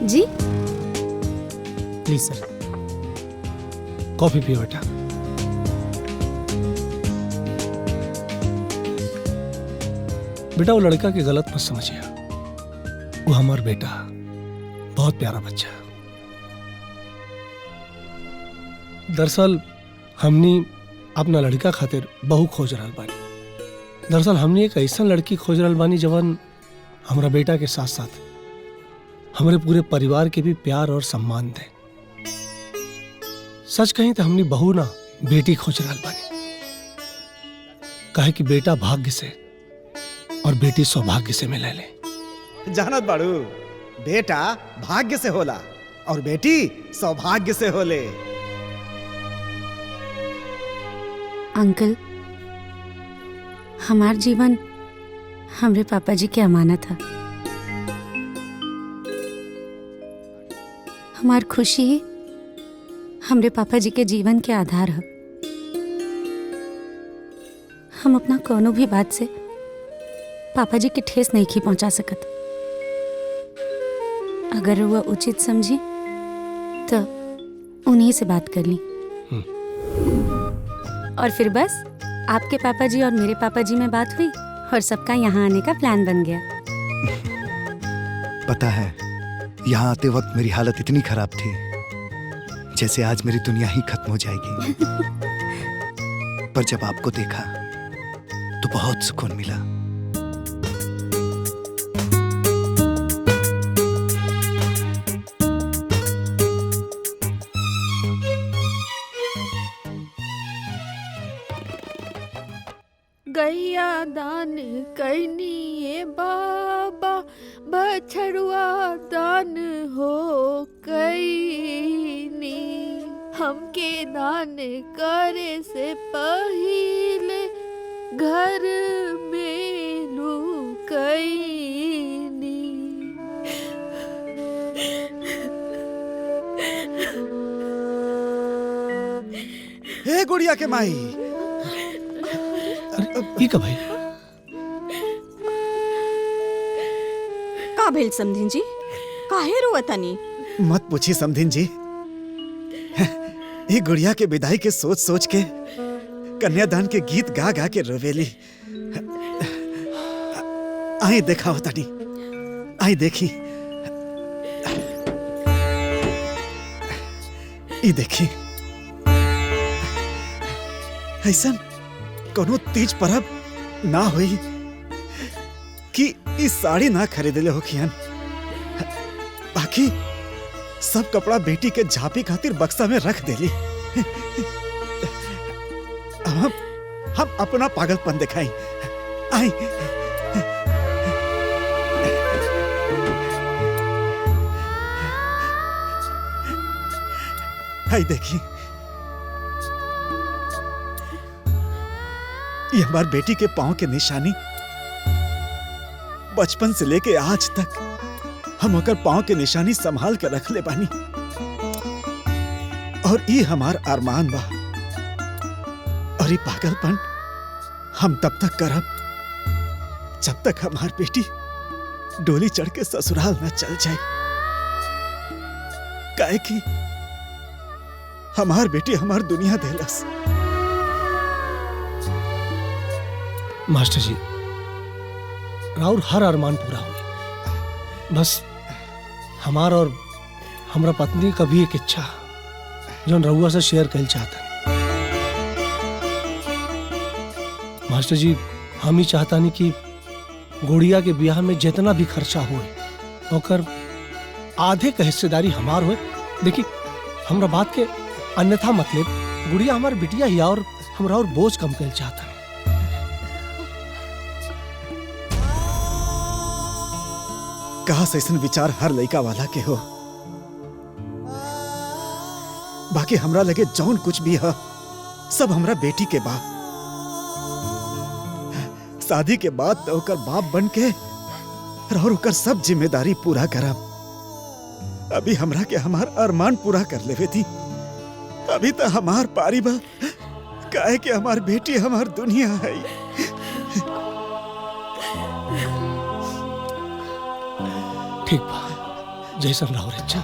जी प्लीज सर, कॉफी पियो बेटा। बेटा वो लड़का के गलत मत समझिए, वो हमारा बेटा, बहुत प्यारा बच्चा। दरअसल हमनी अपना लड़का खातिर बहू खोज रहल बानी। दरअसल हमने एक ऐसा लड़की खोज रहल बानी जवन हमारा बेटा के साथ साथ हमारे पूरे परिवार के भी प्यार और सम्मान दे। सच कहीं तो हमने बहू ना बेटी खोज रहल बानी, काहे कि बेटा भाग्य से और बेटी सौभाग्य से मिले ले। जानत बाड़ू, बेटा भाग्य से होला और बेटी सौभाग्य से होले। अंकल, हमार जीवन हमरे पापा जी के अमानत है। हमार खुशी ही हमरे पापा जी के जीवन के आधार है। हम अपना कोनो भी बात से पापा जी के ठेस नहीं की पहुंचा सकत। अगर वह उचित समझी तो उन्हीं से बात कर ली, और फिर बस आपके पापा जी और मेरे पापा जी में बात हुई और सबका यहाँ आने का प्लान बन गया। पता है, यहाँ आते वक्त मेरी हालत इतनी खराब थी जैसे आज मेरी दुनिया ही खत्म हो जाएगी। पर जब आपको देखा तो बहुत सुकून मिला। गैया दान करनी ये बाबा, बछड़ुआ दान हो कैनी। हमके दान करे से पहिले घर में लुकैनी। हे गुड़िया के माई, ये कब है? का भेल समधिन जी, काहे रोवतानी? मत पूछी समधिन जी, ये गुड़िया के विदाई के सोच सोच के कन्यादान के गीत गा गा के रोवेली। आई देखा होता नहीं, आई देखी, ये देखी, ऐसा कोनो तीज परब ना हुई कि इस साड़ी ना खरीदले हो खियन। बाकी सब कपड़ा बेटी के झापी खातिर बक्सा में रख देली। अब हम अपना पागलपन दिखाई। आई हाय देखी, ये हमार बेटी के पांव के निशानी। बचपन से लेके आज तक हम ओकर पांव के निशानी संभाल के रख ले बानी, और ये हमार अरमान बा। और ये पागलपन हम तब तक करब जब तक हमार बेटी डोली चढ़ के ससुराल न चल जाए। काहे कि हमार बेटी हमार दुनिया देलस। मास्टर जी, राउर हर अरमान पूरा हो। बस हमार और हमरा पत्नी का भी एक इच्छा जो रउआ से शेयर कर चाहता। मास्टर जी, हम ही चाहता नहीं कि गुड़िया के ब्याह में जितना भी खर्चा होए ओकर आधे का हिस्सेदारी हमार होए। देखिए, हमरा बात के अन्यथा मतलब गुड़िया हमार बिटिया ही और हमरा और बोझ कम कर चाहता। कहा ऐसन विचार हर लड़का वाला के हो। बाकी हमरा लगे जौन कुछ भी है सब हमरा बेटी के बा। शादी के बाद तो ओकर बाप बन के और ओकर सब जिम्मेदारी पूरा करब। अभी हमरा के हमार अरमान पूरा कर लेवे थी। अभी तो हमार पारी बा, काहे कि हमार बेटी हमार दुनिया है। ठीक बा, जैसन रहो इच्छा।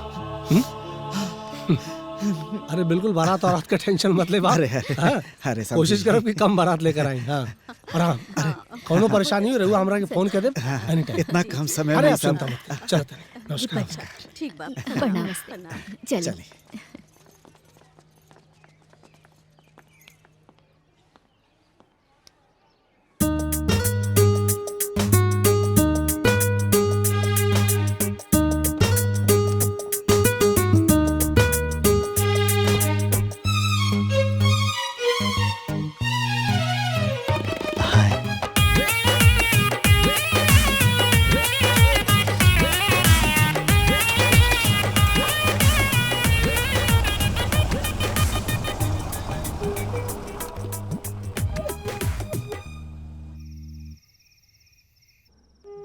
अरे बिल्कुल, बारात और रात का टेंशन मत ले। अरे कोशिश करो कि कम बारात लेकर आई। हाँ, आराम। कोनो परेशानी हो रहुआ हमरा के फोन कर दे। इतना कम समय अरे में आप सब। चिंता मत करो। चलते हैं। नमस्कार। ठीक बा। प्रणाम। चलिए।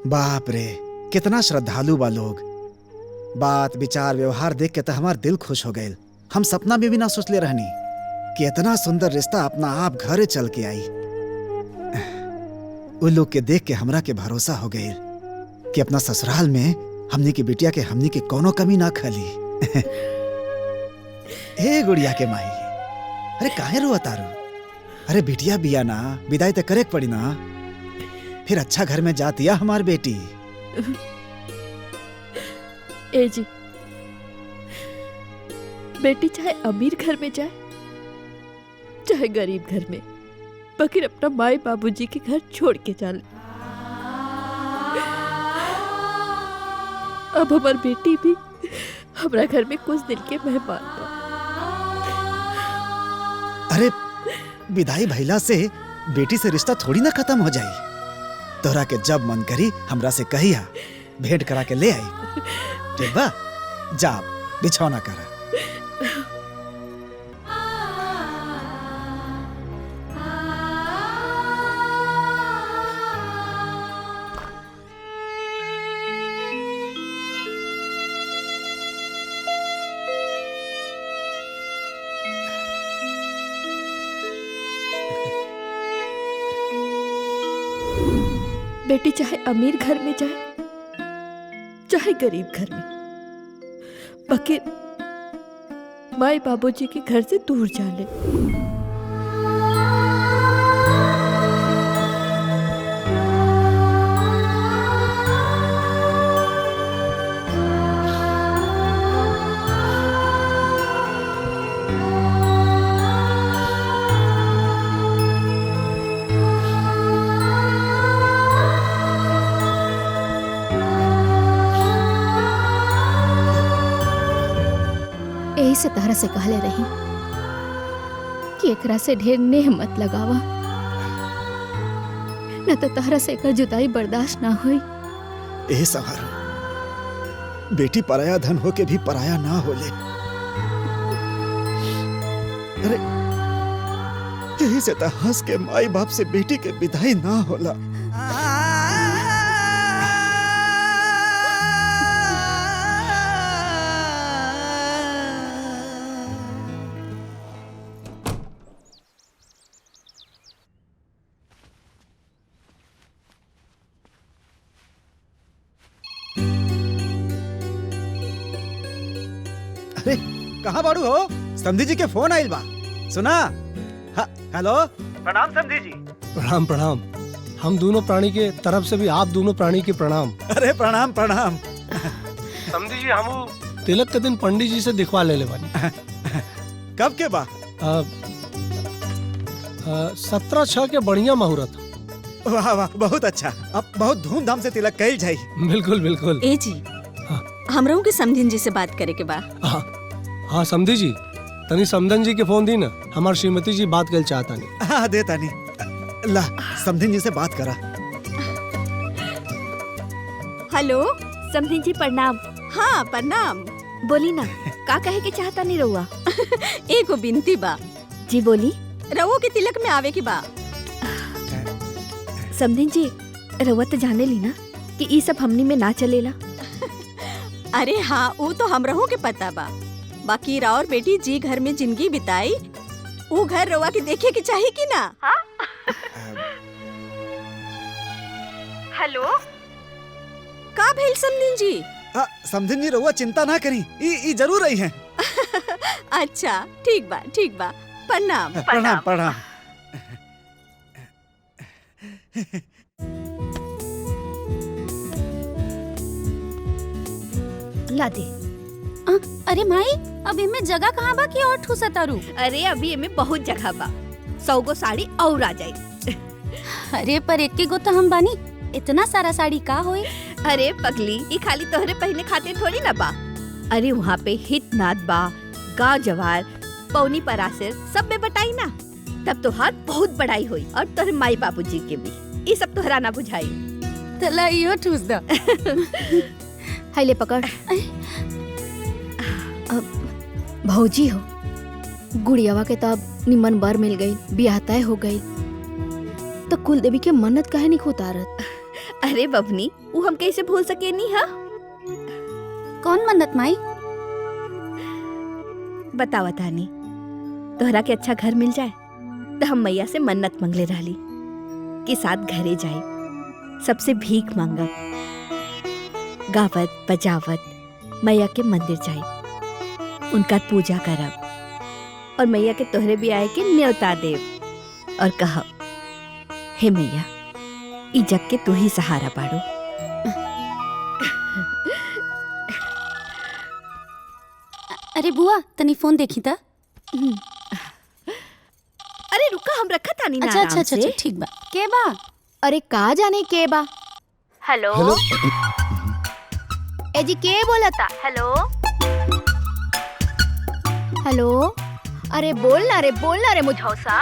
बाप रे, कितना श्रद्धालु बा लोग। बात विचार व्यवहार देख के तो हमार दिल खुश हो गए। हम सपना में भी ना सोचले रहनी कि इतना सुंदर रिश्ता अपना आप घरे चल के आई। उन लोग के देख के हमरा के भरोसा हो गए कि अपना ससुराल में हमनी की बिटिया के हमनी के कोनो कमी ना खली। ए गुड़िया के माई, अरे काहे रोआ तारू? अरे बिटिया बिया ना, विदाई तो करे पड़ी ना। फिर अच्छा घर में जाती है हमार बेटी। ए जी, बेटी चाहे अमीर घर में जाए चाहे गरीब घर में, बकिर अपना माई बाबूजी के घर छोड़ के चले। अब हमार बेटी भी हमारा घर में कुछ दिन के मेहमान बा। अरे विदाई भइला से बेटी से रिश्ता थोड़ी ना खत्म हो जाई। तोरा के जब मन करी हमरा से कहिया, भेंट करा के ले आई। ठीक बा, जा बिछौना करा। बेटी चाहे अमीर घर में जाए चाहे गरीब घर में, बकिर माई बाबूजी के घर से दूर जाले। यही से तहरा से कहले रही कि एकरा से ढेर नेह मत लगावा, न तो तहरा से एकर जुदाई बर्दाश्त ना होई। ए सवार, बेटी पराया धन हो के भी पराया ना होले। अरे यही से तो हंस के माई बाप से बेटी के विदाई ना होला। अरे कहाँ बाड़ू हो? समधी जी के फोन आइल बा। सुना? हेलो, प्रणाम समधी जी। प्रणाम प्रणाम। हम दोनों प्राणी के तरफ से भी आप दोनों प्राणी के प्रणाम। अरे प्रणाम प्रणाम। समझी जी हम तिलक के दिन पंडित जी से दिखवा ले बानी। कब के बा? 17/6 के बढ़िया मुहूर्त। वाह वाह, बहुत अच्छा। अब बहुत धूमधाम से तिलक कइल जाई। बिल्कुल बिल्कुल। ए जी, हमरों के समधिन जी से बात करे के बा। हाँ समधी जी, तनी समधन जी के फोन दी ना, हमार श्रीमती जी बात कर चाहता नहीं। हाँ दे तानी। ला समधिन जी से बात करा। हेलो समधिन जी प्रणाम। हाँ प्रणाम। बोली ना, का कहे के चाहता नहीं रहुआ? एगो बिनती बा। जी बोली। रहुआ के तिलक में आवे की बा। समधिन जी, रहुआ तो जाने ली ना कि ई सब हमनी में ना चलेला। अरे हाँ, वो तो हम रहो के पता बा। बाकी राउर बेटी जी घर में जिंदगी बिताई, वो घर रवा के देखे के चाहिए कि ना? हाँ? हेलो, का भेल समधिन जी? समधिन जी रहुआ चिंता ना करी, ई जरूर रही हैं। अच्छा ठीक बा ठीक बा। प्रणाम प्रणाम प्रणाम। ला दे। अरे माई, अब इनमें जगह कहाँ बा कि और ठूसा तारू? अरे अभी इनमें बहुत जगह बा, 100 गो साड़ी और आ जाई। अरे पर एक गो तो हम बानी, इतना सारा साड़ी का होई? अरे पगली, ये खाली तोहरे पहने खातिर थोड़ी ना बा। अरे वहाँ पे हित नाद बा, गाँव जवार, पौनी परासर सब में बटाई ना, तब तो हाथ बहुत बड़ाई हुई। और तोहरे माई बाबूजी के भी, ये सब तोहरा ना बुझाई। तला यो ठूस दा। हाय ले पकड़। भौजी हो, गुड़ियावा के तब निमन बर मिल गई, ब्याह तय हो गई, तो कुल देवी के मन्नत काहे नहीं उतारत? अरे बबनी, वो हम कैसे भूल सके नी? हा? कौन मन्नत माई? बतावा तानी, तोहरा के अच्छा घर मिल जाए तो हम मैया से मन्नत मंगले रहली कि साथ घरे जाए, सबसे भीख मांगब, गावत बजावत मैया के मंदिर जाए, उनका पूजा करब और मैया के तोहरे भी आए के न्योता देव और कहब, हे मैया, ई जग के तू ही सहारा बाड़ो। अरे बुआ, तनी फोन देखी था। अरे रुका, हम रखा तानी ना। अच्छा अच्छा अच्छा ठीक बा। के बा? अरे का जाने के बा। हेलो ए जी, के बोला था? हेलो हेलो, अरे बोल ना रे मुझौसा।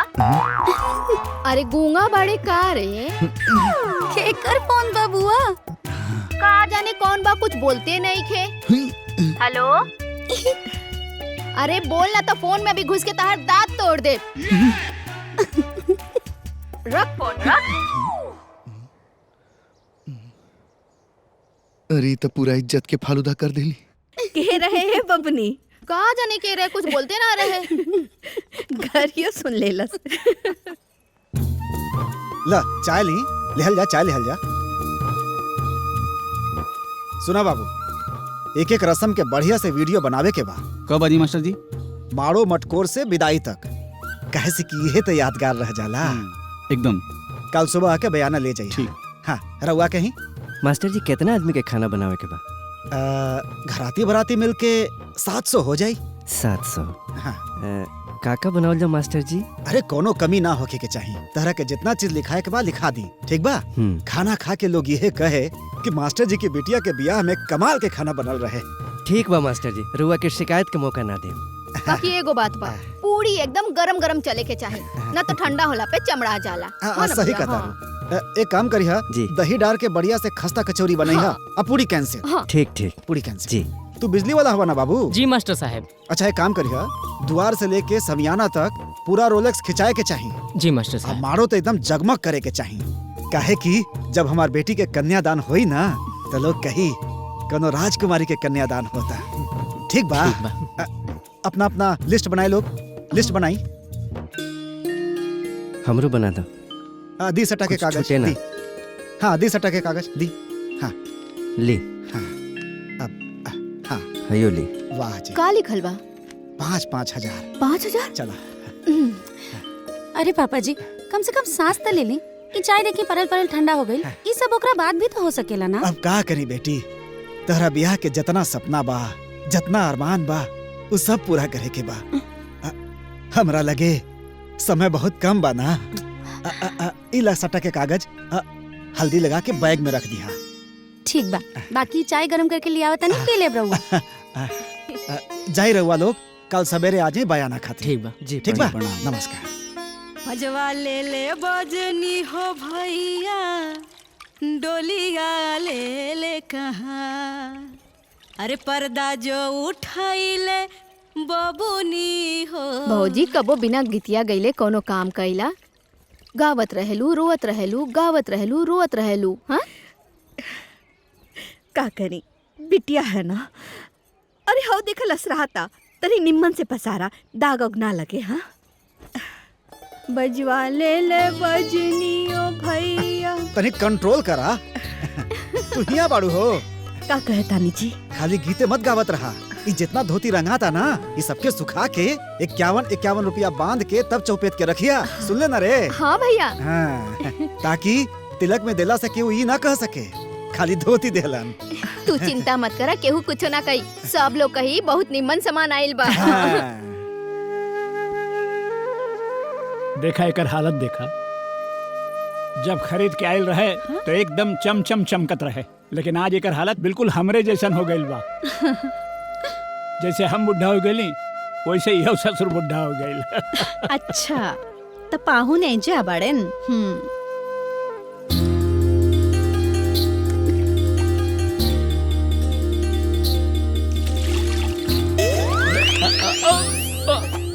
अरे गूंगा बड़े का रे? के कर फोन बा बुआ? का जाने कौन बा, कुछ बोलते नहीं खे। हेलो अरे बोल ना, तो फोन में अभी घुस के तार दांत तोड़ दे। रख फोन रख। अरे तो पूरा इज्जत के फालूदा कर देली। कह रहे हैं बबनी? का जाने के रहे, कुछ बोलते ना रहे। घर यो सुन ले लस। ला चाय ली, लेहल जा चाय लेहल जा। सुना बाबू, एक एक रस्म के बढ़िया से वीडियो बनावे के बा। कब आदि मास्टर जी? माड़ो मटकोर से विदाई तक, कहे से कि ये तो यादगार रह जाला। एकदम। कल सुबह आके बयाना ले जाइए। ठीक। हाँ, रहुआ कहीं? मास्टर जी, कितना आदमी के खाना बनावे के बा? घराती बराती मिलके 700 हो जाई। 700? हाँ। काका बनावल जा मास्टर जी? अरे कोनो कमी ना होके के चाहिए, तरह के जितना चीज लिखाए के बाद लिखा दी, ठीक बा? खाना खा के लोग ये कहे कि मास्टर जी की बिटिया के ब्याह में कमाल के खाना बनल रहे। ठीक बा मास्टर जी, रुआ के शिकायत के मौका ना दे। बाकी एगो बात बा, पूरी एकदम गरम गरम चले के चाहे, ना तो ठंडा होला पे चमड़ा जाला। सही कहता। एक काम करिहा, दही डाल के बढ़िया से खस्ता कचौरी बनैहा। अब पूरी कैंसिल। ठीक ठीक। पूरी कैंसिल जी। तू बिजली वाला हुआ ना बाबू? जी मास्टर साहब। अच्छा एक काम करिए, द्वार से लेके समियाना तक पूरा रोलेक्स खिंचाए के चाहिए। जी मास्टर साहब। मारो तो एकदम जगमग करे के चाहिए, काहे कि जब हमार बेटी के कन्यादान होई ना तो लोग कही कोनो राजकुमारी के कन्यादान होता। ठीक बा? अपना अपना लिस्ट बनाए लोग, लिस्ट बनाई। हमरो बना दो। दी सटा के कुछ कागज छूटे ना। दी। हाँ दी सटा के कागज दी। हाँ ली। हाँ अब हाँ हयो ली। वाह जी। का लिखल बा? 5,000। 5,000? चला। अरे पापा जी कम से कम सांस तो ले ली कि चाय देखी परल परल ठंडा हो गई। ये सब ओकरा बाद भी तो हो सकेला ना। अब का करी बेटी, तहरा ब्याह के जितना सपना बा, जितना अरमान बा, वो सब पूरा करे के बा। हमरा लगे समय बहुत कम बा ना। इला सटा के कागज हल्दी लगा के बैग में रख दिया। ठीक बा, बाकी चाय गरम करके ले आवता नहीं पी ले रहुआ। जाई रहुआ लोग, कल सवेरे आ जाए बयाना खातिर। ठीक बा जी ठीक बा। नमस्कार। भजवा ले ले बजनी हो भैया, डोलिया ले ले कहाँ, अरे पर्दा जो उठाइले बबुनी हो। भौजी कबो बिना गीतिया गईले कोनो काम कइला? गावत रहेलू, रोवत रहेलू, गावत रहेलू, रोवत रहेलू। हाँ का करी, बिटिया है ना। अरे हाउ देखल असराता तरी निम्मन से पसारा, दाग उग ना लगे। हाँ बजवा ले ले बजनियो भैया। तनी कंट्रोल करा। तू हिया बाड़ू हो। का कहता नी जी? खाली गीते मत गावत रहा। ये जितना धोती रंगाता ना, ये सबके सुखा के 51 रुपया बांध के तब चौपेट के रखिया। सुन ले ना रे। हाँ भैया। हाँ, ताकि तिलक में देला से केहू ई ना कह सके खाली धोती देलन। तू चिंता मत करा, केहू कुछ ना कही। सब लोग कही बहुत निम्मन सामान आइल बा। देखा एकर हालत देखा, जब खरीद के आयल रहे तो एकदम चमचम चमकत रहे, लेकिन आज एकर हालत बिल्कुल हमरे जैसन हो गइल बा। जैसे हम बुढ़ा हो गइली वैसे यह ससुर बुढ़ा हो गइल। अच्छा तो पाहुन एजा बड़न।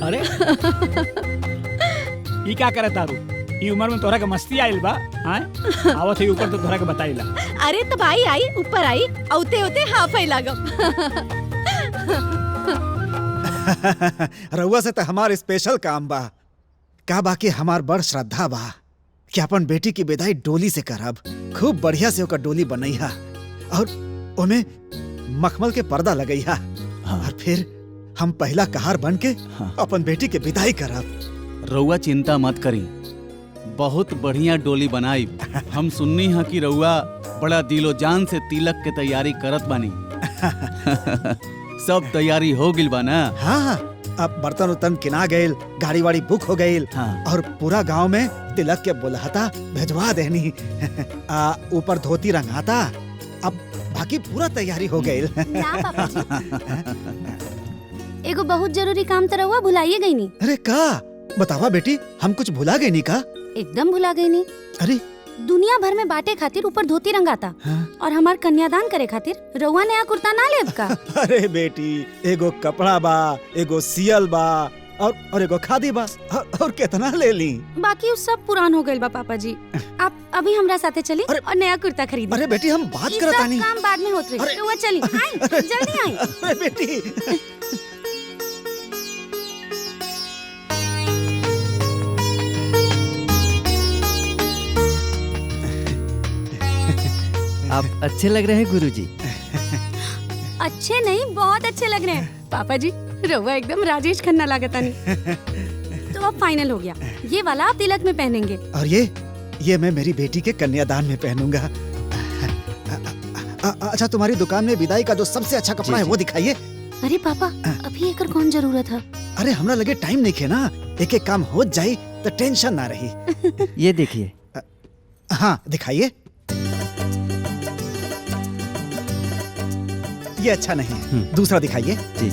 अरे ई क्या करे तारू? ई उम्र में तोहरा के मस्ती आइल बा? हाँ आवत है ऊपर तो तोहरा के बताइला। अरे तो भाई आई ऊपर आई, औते औते हाफ आई लागम। रउआ से तो हमार स्पेशल काम बा। का बाकी हमार बड़ श्रद्धा बा कि अपन बेटी की विदाई डोली से करब। खूब बढ़िया से ओकर डोली बनैहा और ओमे मखमल के पर्दा लगैहा। और फिर हम पहला कहार बन के अपन बेटी के विदाई करब। रउआ चिंता मत करी, बहुत बढ़िया डोली बनाई। हम सुननी है कि रउआ बड़ा दिलो जान से तिलक के तैयारी करत बानी। सब तैयारी हो गिल बा ना? हाँ, अब बर्तन उर्तन किना गइल, गाड़ी वाड़ी बुक हो गइल। और पूरा गांव में तिलक के बुलाहता भेजवा देनी। ऊपर धोती रंगाता, अब बाकी पूरा तैयारी हो गइल। एगो बहुत जरूरी काम तो रहुआ भुलाइए गई नी। अरे का बतावा बेटी, हम कुछ भुला गए नी का? एकदम भुला गई नी। अरे दुनिया भर में बाटे खातिर ऊपर धोती रंगाता। और हमार कन्यादान करे खातिर रउआ नया कुर्ता ना लेब का? अरे बेटी, एगो कपड़ा बा, एगो सियल बा और एगो खादी बा और कितना ले ली? बाकी उस सब पुरान हो गइल बा पापा जी। आप अभी हमरा साथे चली और नया कुर्ता खरीदी। अरे बेटी हम बात करत आनी। काम बाद में होत रही। रउआ चली, आई जल्दी आई। अरे बेटी आप अच्छे लग रहे हैं गुरुजी। अच्छे नहीं, बहुत अच्छे लग रहे हैं पापा जी। रउआ एकदम राजेश खन्ना लागता नहीं। तो अब फाइनल हो गया, ये वाला आप तिलक में पहनेंगे और ये मैं मेरी बेटी के कन्यादान में पहनूंगा। अच्छा, तुम्हारी दुकान में विदाई का जो सबसे अच्छा कपड़ा है वो दिखाइए। अरे पापा, अभी एकर कौन जरूरत है? अरे हमरा लगे टाइम नहीं खे ना, एक एक काम हो जाए तो टेंशन ना रही। ये देखिए। हाँ दिखाइए। ये अच्छा नहीं है, दूसरा दिखाइए। जी।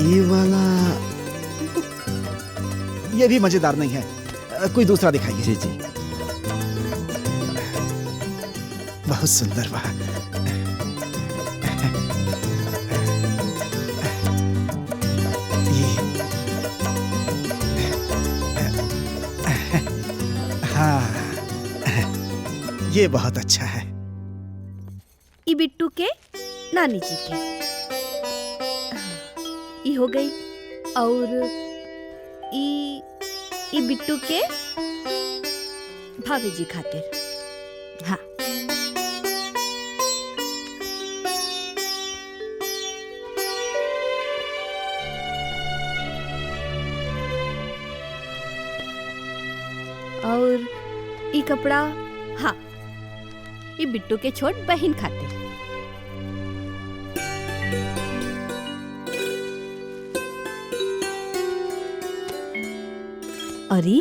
ये वाला, ये भी मजेदार नहीं है, कोई दूसरा दिखाइए। जी जी। बहुत सुंदर बा। हाँ, ये बहुत अच्छा है। ई बिट्टू के नानी जी के ई हो गई, और ई बिट्टू के भाभी जी खातिर। हाँ, और ई कपड़ा, हाँ, ई बिट्टू के छोट बहन खातिर। और ई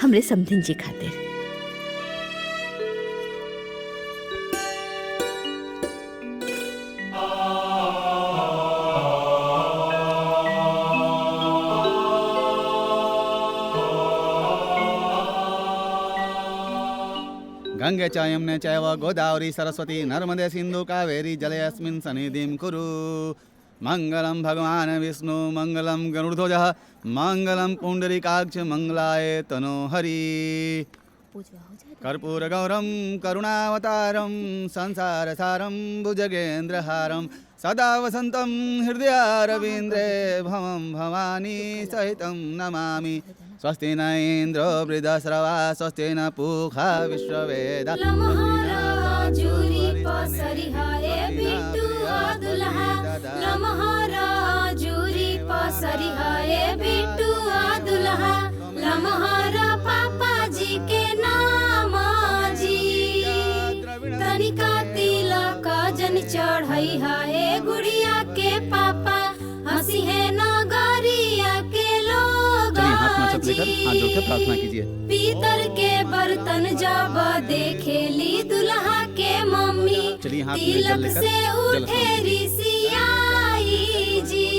हमरे समधिन जी खातिर। गंगे च यमुने चैव गोदावरी सरस्वती नर्मदे सिंधु कावेरी जलेऽस्मिन् सन्निधिं कुरु। मंगलम भगवान विष्णु मंगलम गरुड़ध्वजः मंगलम पुंडरीकाक्ष मंगलाय तनोहरि। कर्पूर गौरम करुणावतारम संसारसारम भुजगेन्द्रहारम सदा वसंतम हृदयारविंद्रे भवं भवानी सहितं नमामि। स्वस्ति न इंद्रो वृद्धश्रवा स्वस्ति न पूषा विश्ववेदा। पापा जी के नाम जी तनिका तिलक जन चढ़ई है गुड़िया के पापा हंसी है नगरिया के लोग जी। हाथ जोड़ के प्रार्थना कीजिए। पीतल के बर्तन जब देखेली दुल्हा के मम्मी तिलक से उठे ऋषियाई जी।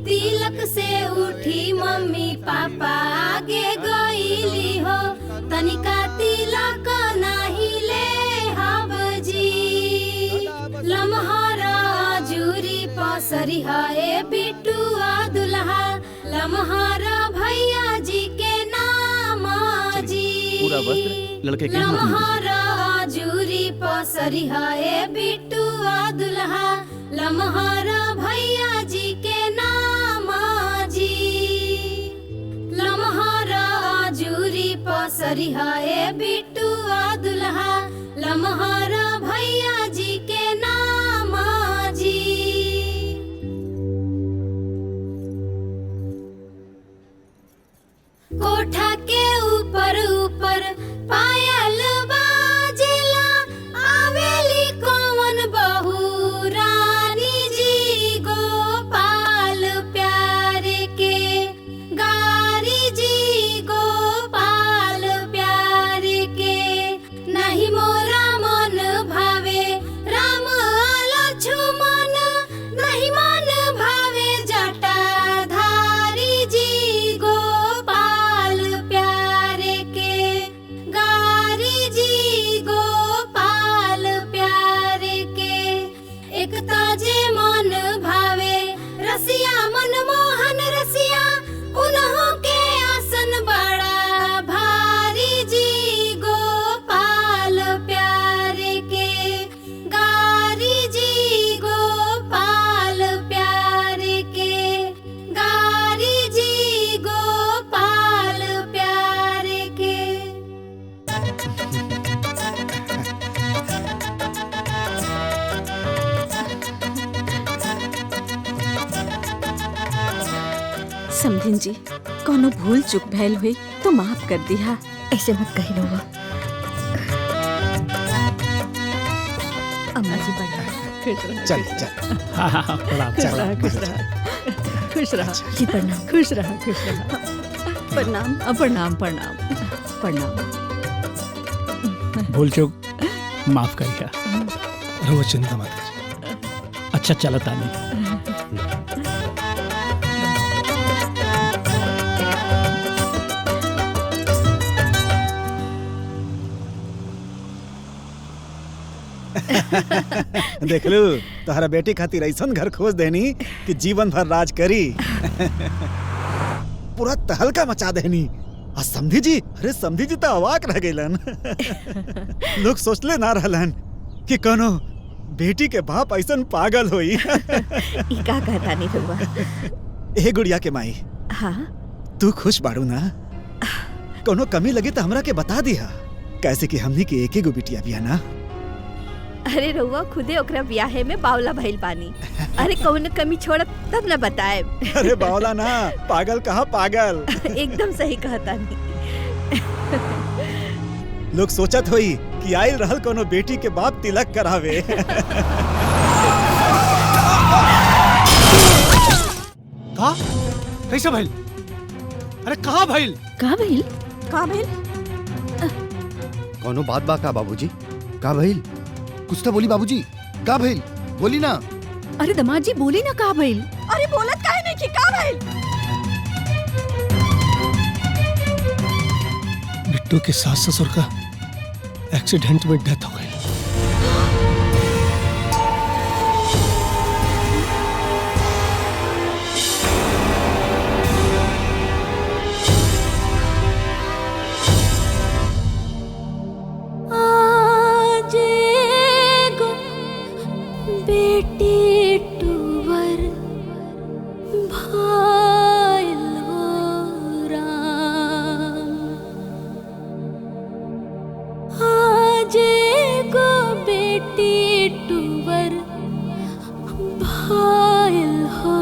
तिलक से उठी मम्मी पापा आगे गईली हो तनिका तिलक नहीं ले हब जी। लम्हारा जूरी पसरी है बिटुआ दुल्हा लम्हारा भैया जी के नाम जी। पूरा वस्त्र लड़के के हाथ में। लम्हारा जूरी पसरी है बिटुआ दुल्हा लम्हारा भैया जी के नाम जी। लम्हारा जूरी पसरी है बिटुआ दुल्हा लम्हारा भैया जी के नाम जी। कोठा के ऊपर ऊपर पायल बाजेला आवेली कौन बहू रानी जी गोपाल प्यारे के गारी जी गोपाल प्यारे के। नहीं मोरा मन भावे राम लक्ष्मण नहीं मन भावे जटाधारी जी गोपाल प्यारे के गारी जी गोपाल प्यारे के। एक ताजे मन भावे रसिया मनमोहन रसिया उन्हों के आसन बड़ा भारी जी गोपाल प्यारे के गारी जी गोपाल प्यारे के गारी जी गोपाल प्यारे के। समधिन जी कोनो भूल चूक भैल हुई तो माफ कर दिया। ऐसे मत कही लोगा। अम्मा जी बढ़िया चल चल। हाँ हाँ प्रणाम चल, खुश रहा खुश रहा जी प्रणाम। खुश रहा प्रणाम प्रणाम प्रणाम प्रणाम। भूल चूक माफ करिए। रहुआ चिंता मत कीजिए। अच्छा चलता नहीं। देख लू तोहरा बेटी खातिर ऐसन घर खोज देनी कि जीवन भर राज करी। पूरा तहलका मचा देनी। और समधी जी, अरे समधी जी तो अवाक रह गइलन। लोग सोचले ना रहलन कि कोनो बेटी के बाप ऐसन पागल होई। ई का कहता नहीं रहुआ? ए गुड़िया के माई, हाँ तू खुश बाड़ू ना? कोनो कमी लगी तो हमरा के बता दिया, कैसे कि हमनी के एक ही गो बिटिया बिया ना। अरे रहुआ खुदे ओकरा ब्याहे में बावला भइल बानी। अरे कौन कमी छोड़त तब न बताए। अरे बावला ना, पागल कहा पागल। एकदम सही कहता नहीं। लोग सोचत होई कि आइल रहल कोनो बेटी के बाप तिलक करावे। का? कैसे भइल? अरे कहाँ भइल? का भइल? का भइल? कोनो बात बा का बाबूजी? का भइल? कुछ तो बोली बाबूजी, का भइल? बोली ना। अरे दामाद जी बोली ना का भइल? अरे बोलत काहे नहीं कि का भइल? बिट्टू के सास ससुर का एक्सीडेंट में डेथ हो गई। बेटी टूवर भाइल हो राम, आज एगो बेटी टूवर भाइल हो।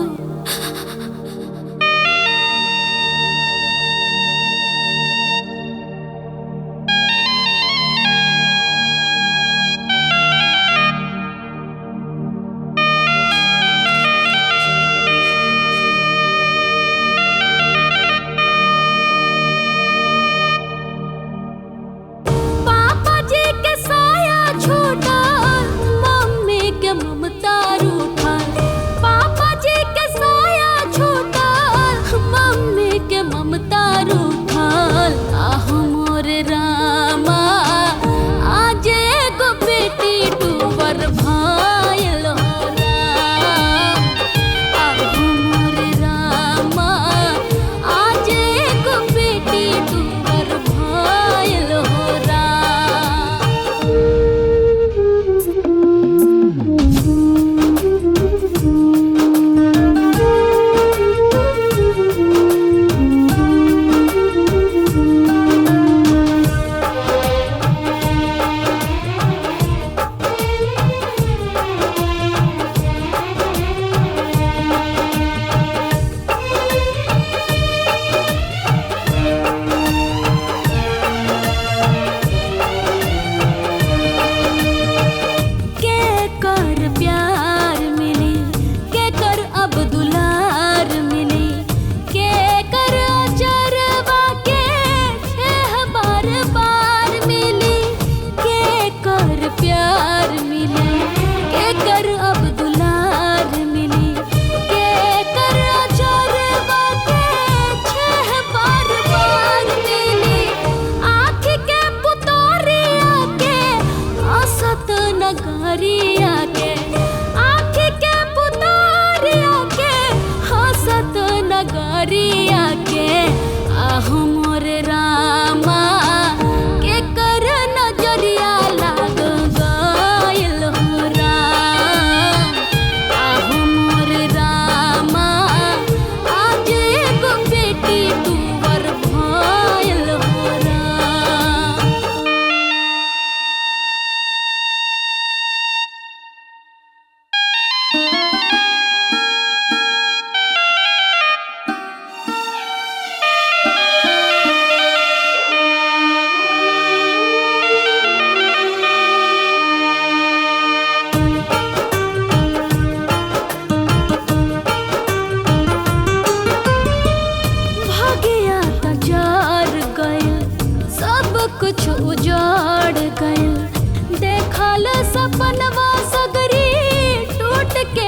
सपनवा सगरी टूट के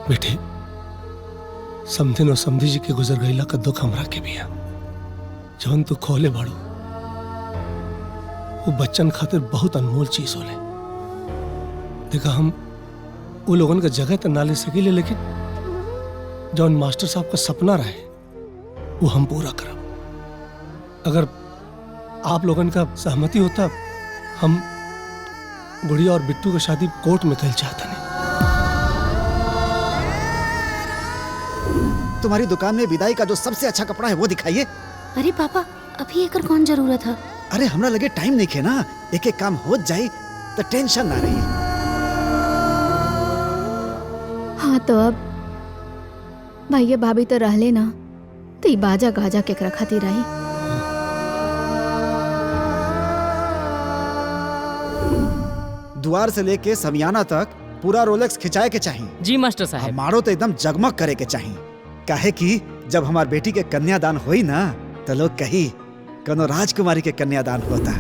बेटे समधिन और समधी जी के गुजर गईला का दुख हमरा के भी है। जौन तू खोले बाड़ू वो बच्चन खातिर बहुत अनमोल चीज होले। देखा हम वो लोगन का जगह तो ना ले सकीले, लेकिन जौन मास्टर साहब का सपना रहे वो हम पूरा करब। अगर आप लोगन का सहमति होता हम गुड़िया और बिट्टू की शादी कोर्ट में कल चाहता नहीं। तुम्हारी दुकान में विदाई का जो सबसे अच्छा कपड़ा है वो दिखाइए। अरे पापा अभी एकर कौन जरूरत है? अरे हमरा लगे टाइम नहीं खे ना, एक एक काम हो जाए तो टेंशन ना रही। हाँ तो अब भैया भाभी तो रहले ना, तो ई बाजा गाजा केकरा खातिर रही। द्वार से लेके समियाना तक पूरा रोलेक्स खिंचाए के चाहिए। जी मास्टर साहब। हमारो तो एकदम जगमग करे के चाहिए। काहे कि जब हमार बेटी के कन्यादान होई ना तो लोग कही कोनो राजकुमारी के कन्यादान होता।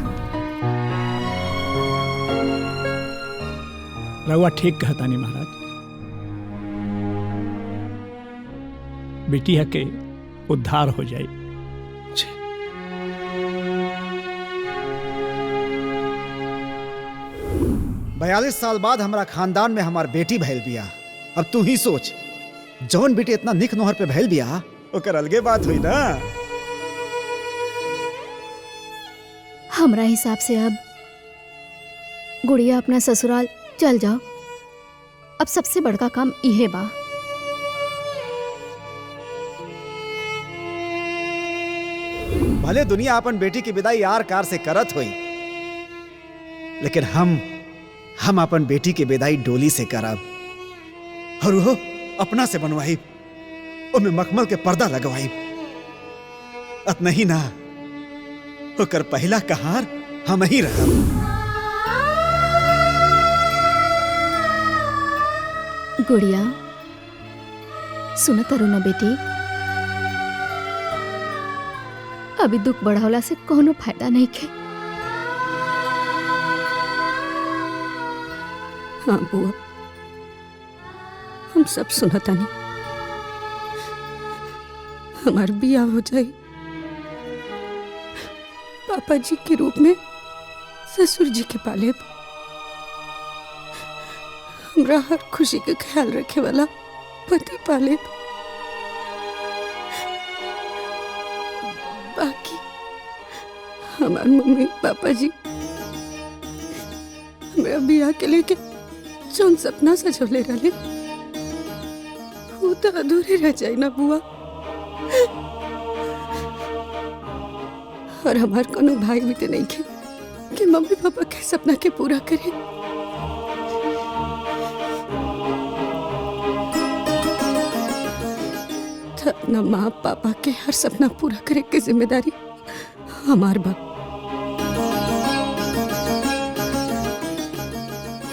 रउआ ठीक कहता नहीं महाराज। बेटी के उद्धार हो जाए। 42 साल बाद हमारा खानदान में हमार बेटी भैल बिया। अब तू ही सोच, जौन बेटी इतना निक नोहर पे भैल बिया ओकर अलगे बात हुई ना। हमरा हिसाब से अब गुड़िया अपना ससुराल चल जाओ। अब सबसे बड़का काम इहे बा। भले दुनिया अपन बेटी की विदाई यार कार से करत हुई, लेकिन हम अपन बेटी की विदाई डोली से करब। और वो अपना से बनवाई, उनमें मखमल के पर्दा लगवाई। अत नहीं ना होकर पहला कहार हम ही रहब। गुड़िया सुन तरुणा बेटी, अभी दुख बढ़ावला से कोनो फायदा नहीं खे। हाँ बुआ, हम सब सुनता नहीं। हमार बिया हो जाए, पापा जी के रूप में ससुर जी के पाले, हमरा हर खुशी का ख्याल रखे वाला पति पाले। बाकी हमार मम्मी पापा जी हमरा बिया के लेके जौन सपना सजोले रहे वो तो अधूरे रह जाए ना बुआ। और हमार कोनो भाई भी तो नहीं खे कि मम्मी पापा के सपना के पूरा करे। तो अपना माँ पापा के हर सपना पूरा करे की जिम्मेदारी हमार बा।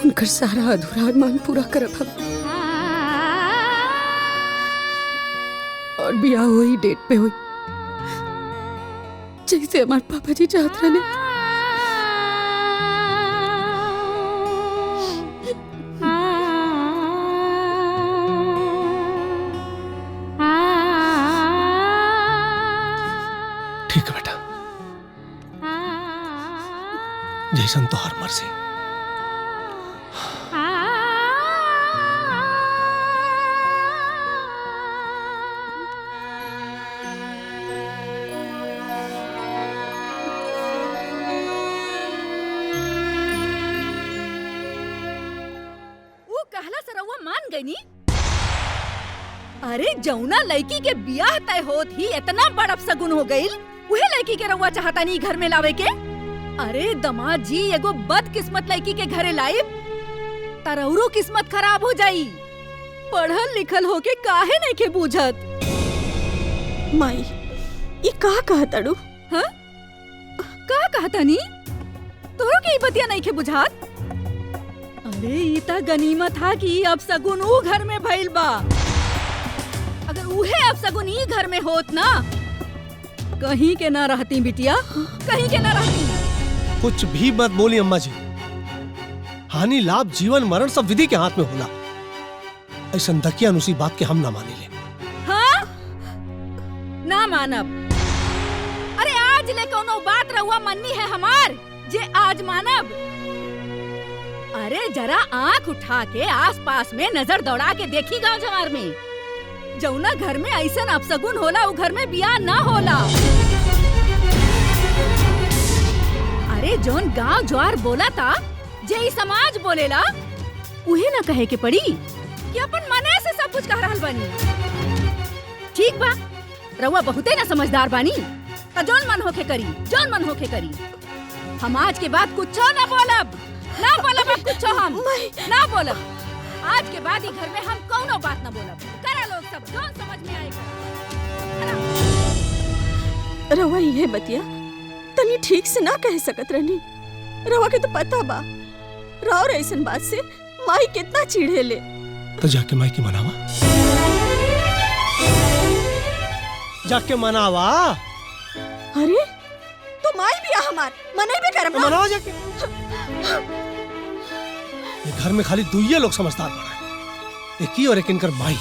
उनकर सारा अधूरा अरमान पूरा करब हम। और ब्याह वही डेट पे हुई जैसे हमारे पापा जी चाहते रहे। ठीक है बेटा, जैसन तो हर मर्जी। अरे जौना लड़की के बियाह तय होत ही इतना बड़ा सगुन हो गईल, उहे लड़की के रउआ चाहता नहीं घर में लावे के। अरे दमाद जी एगो बदकिस्मत लड़की के घरे लाइब तरौरो किस्मत खराब हो जाई। पढ़ल लिखल होके काहे नहीं के बूझत। माई ये कहा तड़ू? हाँ का कहता नी तोरो के बतिया नहीं के बुझात। अरे ई ता गनीमत था कि अब सगुन ऊ घर में भइल बा। अगर उहे अब सगुन ई घर में होत ना, कहीं के ना रहती बिटिया, कहीं के ना रहती। कुछ भी मत बोली अम्मा जी। हानि लाभ जीवन मरण सब विधि के हाथ में होला। ऐसा दकियानुसी बात के हम ना माने ले। हाँ ना मानब। अरे आज ले कोनो बात रहुआ मन्नी है हमार जे आज मानब। अरे जरा आंख उठा के आसपास में नजर दौड़ा के देखी गांव जवार में, जौना घर में ऐसा अपसगुन होला उ घर में बियाह ना होला। अरे जोन गांव ज्वार बोला था जे ई समाज बोलेला उहे ना कहे के पड़ी कि अपन मने से सब कुछ कह रहल बानी। ठीक बा, रउआ बहुते ना समझदार बानी, त जोन मन होके करी, जोन मन होके करी। हम आज के बाद कुछो ना बोलब, ना बोलब अब कुछो हम ना बोलब। आज के बाद ही घर में हम कौनो बात ना बोलब। करा लोग सब जोन समझ में आएगा। रवा ये बतिया तनी ठीक से ना कह सकत रहनी। रवा के तो पता बा राव ऐसन बात से माई कितना चिढ़े ले। तो जाके माई की मनावा, जाके मनावा। अरे तो माई भी आ हमार मने भी करम ना। मनावा जाके। ये घर में खाली दुइये लोग समझदार बना है, एक ही और एक इनकर माई।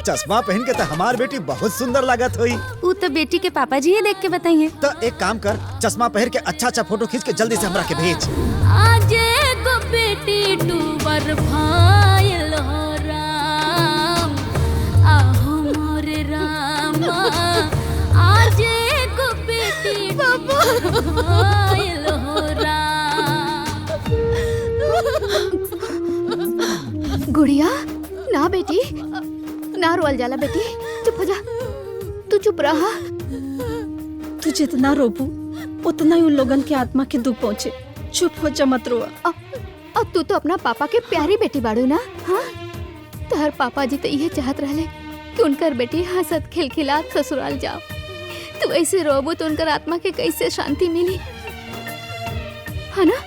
चश्मा पहन के तो हमार बेटी बहुत सुंदर लागत हुई। वो तो बेटी के पापा जी ही देख के बताइए। तो एक काम कर, चश्मा पहन के अच्छा अच्छा फोटो खींच के जल्दी से हमरा के भेज। आज गो बेटी टूवर भाईल हो राम, आहो मोरे रामा। आज गो बेटी टूवर भाईल हो राम। गुड़िया ना बेटी, ना रोल जाला बेटी, चुप हो जा, तू चुप रहा। तू जितना रोबू उतना ही उन लोगन के आत्मा के दुख पहुँचे। चुप हो जा, मत रोआ। अब तू तो अपना पापा के प्यारी बेटी बाड़ू ना। हाँ, तोहर पापा जी तो ये चाहत रहले कि उनकर बेटी हंसत खिलखिलात ससुराल जाओ। तू ऐसे रोबू तो उनकर आत्मा के कैसे शांति मिली, है ना?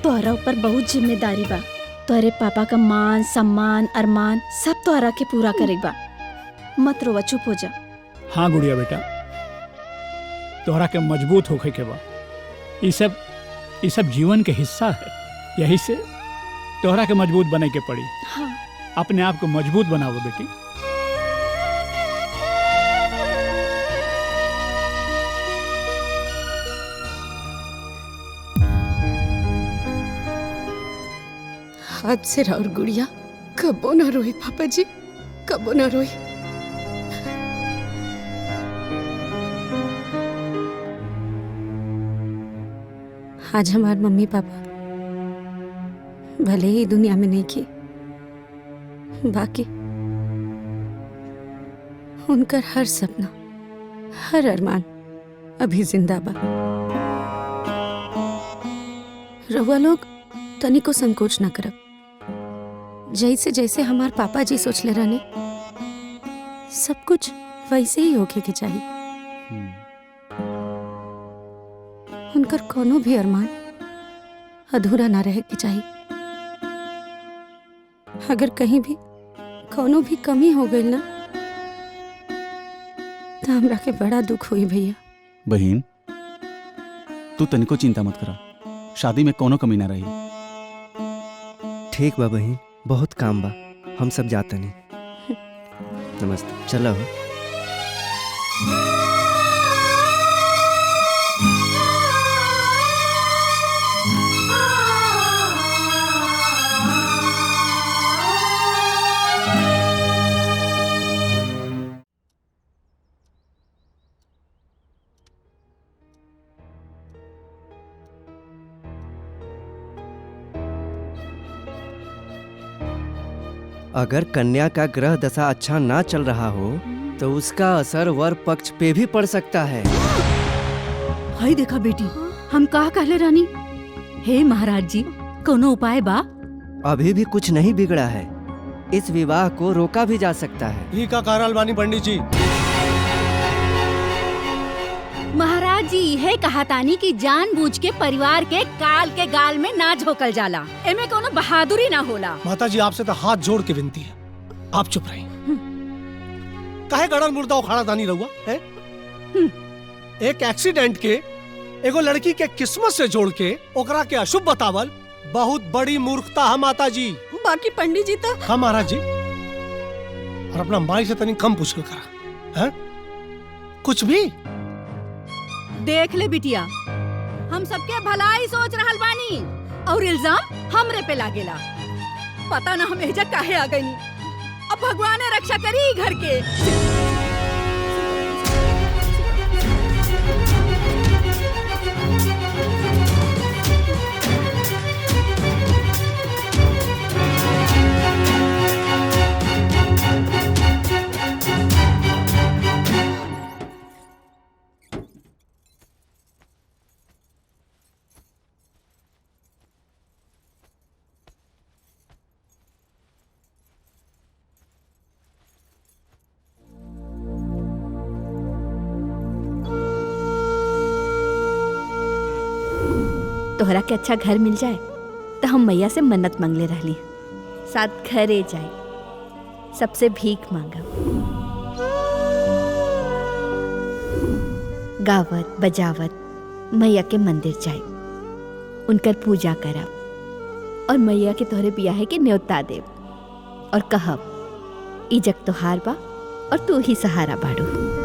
तोहरा ऊपर बहुत जिम्मेदारी बा। तोहरे पापा का मान सम्मान अरमान सब तोहरा के पूरा करेगा। मत रोवा, चुप हो जा। हाँ गुड़िया बेटा, तोहरा के मजबूत होके के बा। ये सब जीवन के हिस्सा है, यही से तोहरा के मजबूत बने के पड़ी। हाँ। अपने आप को मजबूत बनाओ बेटी। आज से राउर गुड़िया कबो ना रोई पापा जी, कबो ना रोई। आज हमारे मम्मी पापा भले ही दुनिया में नहीं की, बाकी उनका हर सपना हर अरमान अभी जिंदा बा। रहुआ लोग तनिको संकोच ना करब। जैसे जैसे हमार पापा जी सोचले रहने सब कुछ वैसे ही होके के चाहिए। उनकर कोनो भी अरमान अधूरा ना रहे के चाहिए। अगर कहीं भी कोनो भी कमी हो गई ना तो हमरा के बड़ा दुख हुई भैया। बहन तू तनिको चिंता मत करा, शादी में कोनो कमी ना रही। ठीक बा बहन, बहुत काम बा, हम सब जाते नहीं। नमस्ते, चलो। अगर कन्या का ग्रह दशा अच्छा ना चल रहा हो तो उसका असर वर पक्ष पे भी पड़ सकता है। हाय देखा बेटी, हम कहा कहले रानी हे महाराज जी, कोनो उपाय बा? अभी भी कुछ नहीं बिगड़ा है। इस विवाह को रोका भी जा सकता है। ही का कारण बानी पंडित जी। महाराज जी यह कहातानी की जानबूझ के परिवार के काल के गाल में ना झोकल जाला, एमे कोनो बहादुरी ना होला। माता जी आपसे तो हाथ जोड़ के विनती है, आप चुप रहिए। काहे गड़न मुर्दा उखाड़ा दानी रहुआ है? एक एक्सीडेंट के एगो लड़की के किस्मत से जोड़ के ओकरा के अशुभ बतावल बहुत बड़ी मूर्खता है माता जी। बाकी पंडित जी तो हाँ महाराज जी, और अपना माई से तनी कम पूछल करा है? कुछ भी देख ले बिटिया, हम सबके भलाई सोच रहल बानी और इल्जाम हमरे पे लागेला। पता ना हम एजा काहे आ गईनी। अब भगवान रक्षा करी घर के। तोहरा के अच्छा घर मिल जाए तो हम मैया से मन्नत मांगले रहली, साथ घरे जाए, सबसे भीख मांगब, गावत बजावत मैया के मंदिर जाए, उनकर पूजा करब और मैया के तोहरे बियाहे के न्योता देव और कहब ई जग तोहार बा और तू ही सहारा बाड़ू।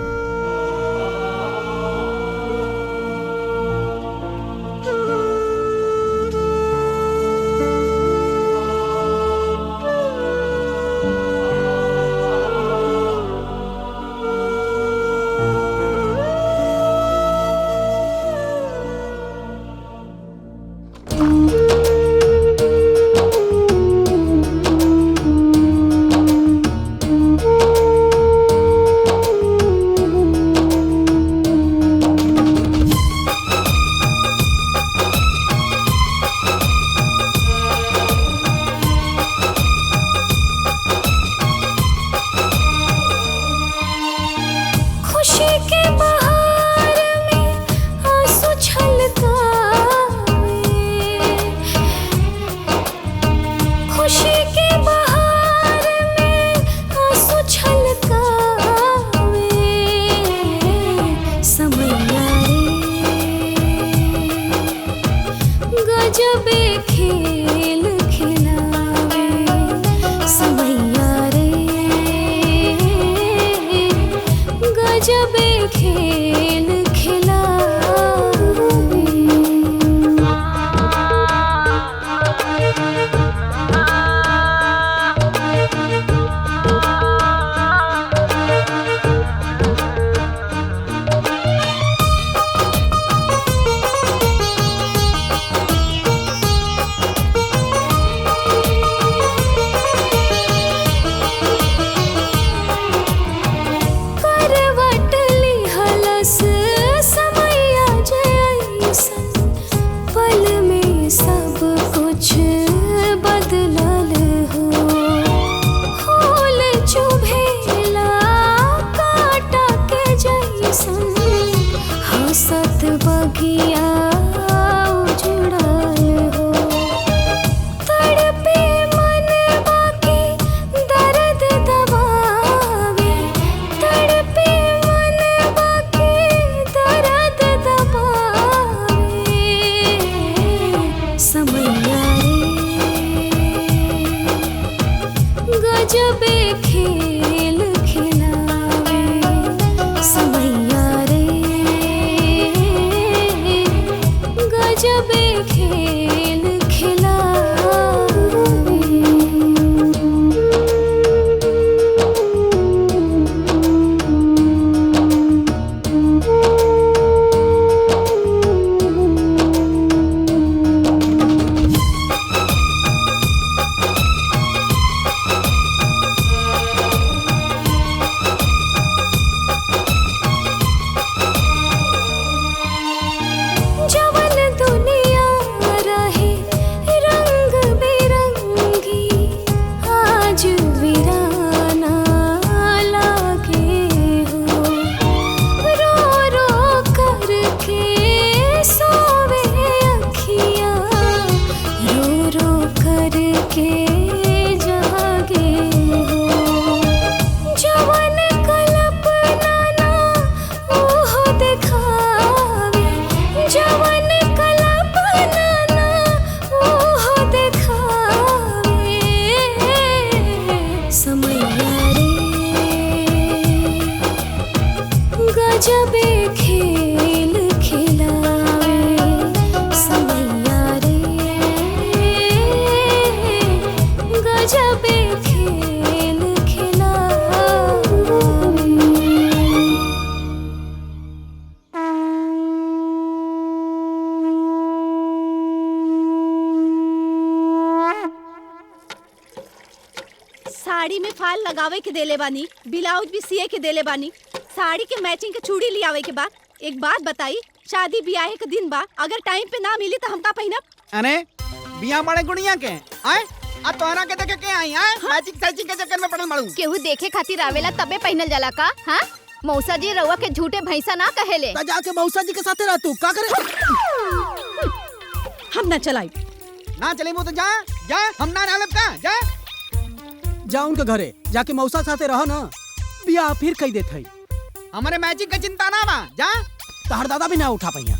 साड़ी में फाल लगावे के देले बानी, ब्लाउज भी सिए के देले बानी, साड़ी के मैचिंग के चूड़ी लियावे के बाद। एक बात बताई, शादी ब्याह के दिन बा, अगर टाइम पे ना मिली तो हम का पहिनब? अरे बिया बड़े गुड़िया के आए अब तोहरा के देखे के आई आए मैचिंग सैचिंग के चक्कर में पड़ल मारू। केहू देखे खातिर आवेला तबे पहनल जाला का? हाँ, मौसा जी रउआ के झूठे भैंसा ना कहेले। ता जाके मौसा जी के साथे रह तू, का करे? हम ना चलाई। ना चली वो तो जा जा, हम ना रहब का जा। जा उनके घरे जाके मौसा साथे रह ना, बियाह फिर कई देत है। हमारे मैचिंग का चिंता ना बा, जा। तहर दादा भी ना उठा पहिया।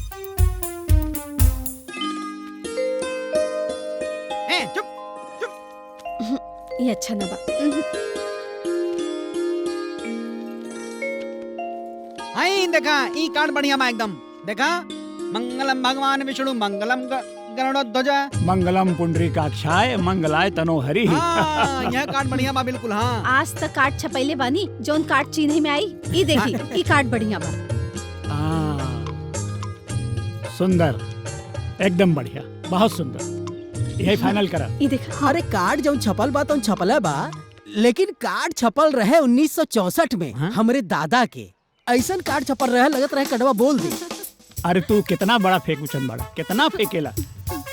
ए चुप, ये अच्छा ना बा। आई देखा ई कार्ड बढ़िया बा एकदम। देखा, मंगलम भगवान विष्णु मंगलम गरुड़ध्वज मंगलम पुंडरीकाक्षाय मंगलाय तनोहरि। हाँ, यह कार्ड बढ़िया बा बिल्कुल। हाँ, आज तक कार्ड छपैले बानी, जोन कार्ड चिन्ह में आई, ई देखी, ई कार्ड बढ़िया बा। सुंदर, एकदम बढ़िया, बहुत सुंदर। यही फाइनल करा। ई देखा। अरे कार्ड जौन छपल बा तौन छपल बा, लेकिन कार्ड छपल रहे 1964 में हमरे दादा के। ऐसन कार्ड छपल रहे, लगत रहे कड़वा बोल दी। अरे तू कितना बड़ा फेंकूचन बड़ा, कितना फेंकेला।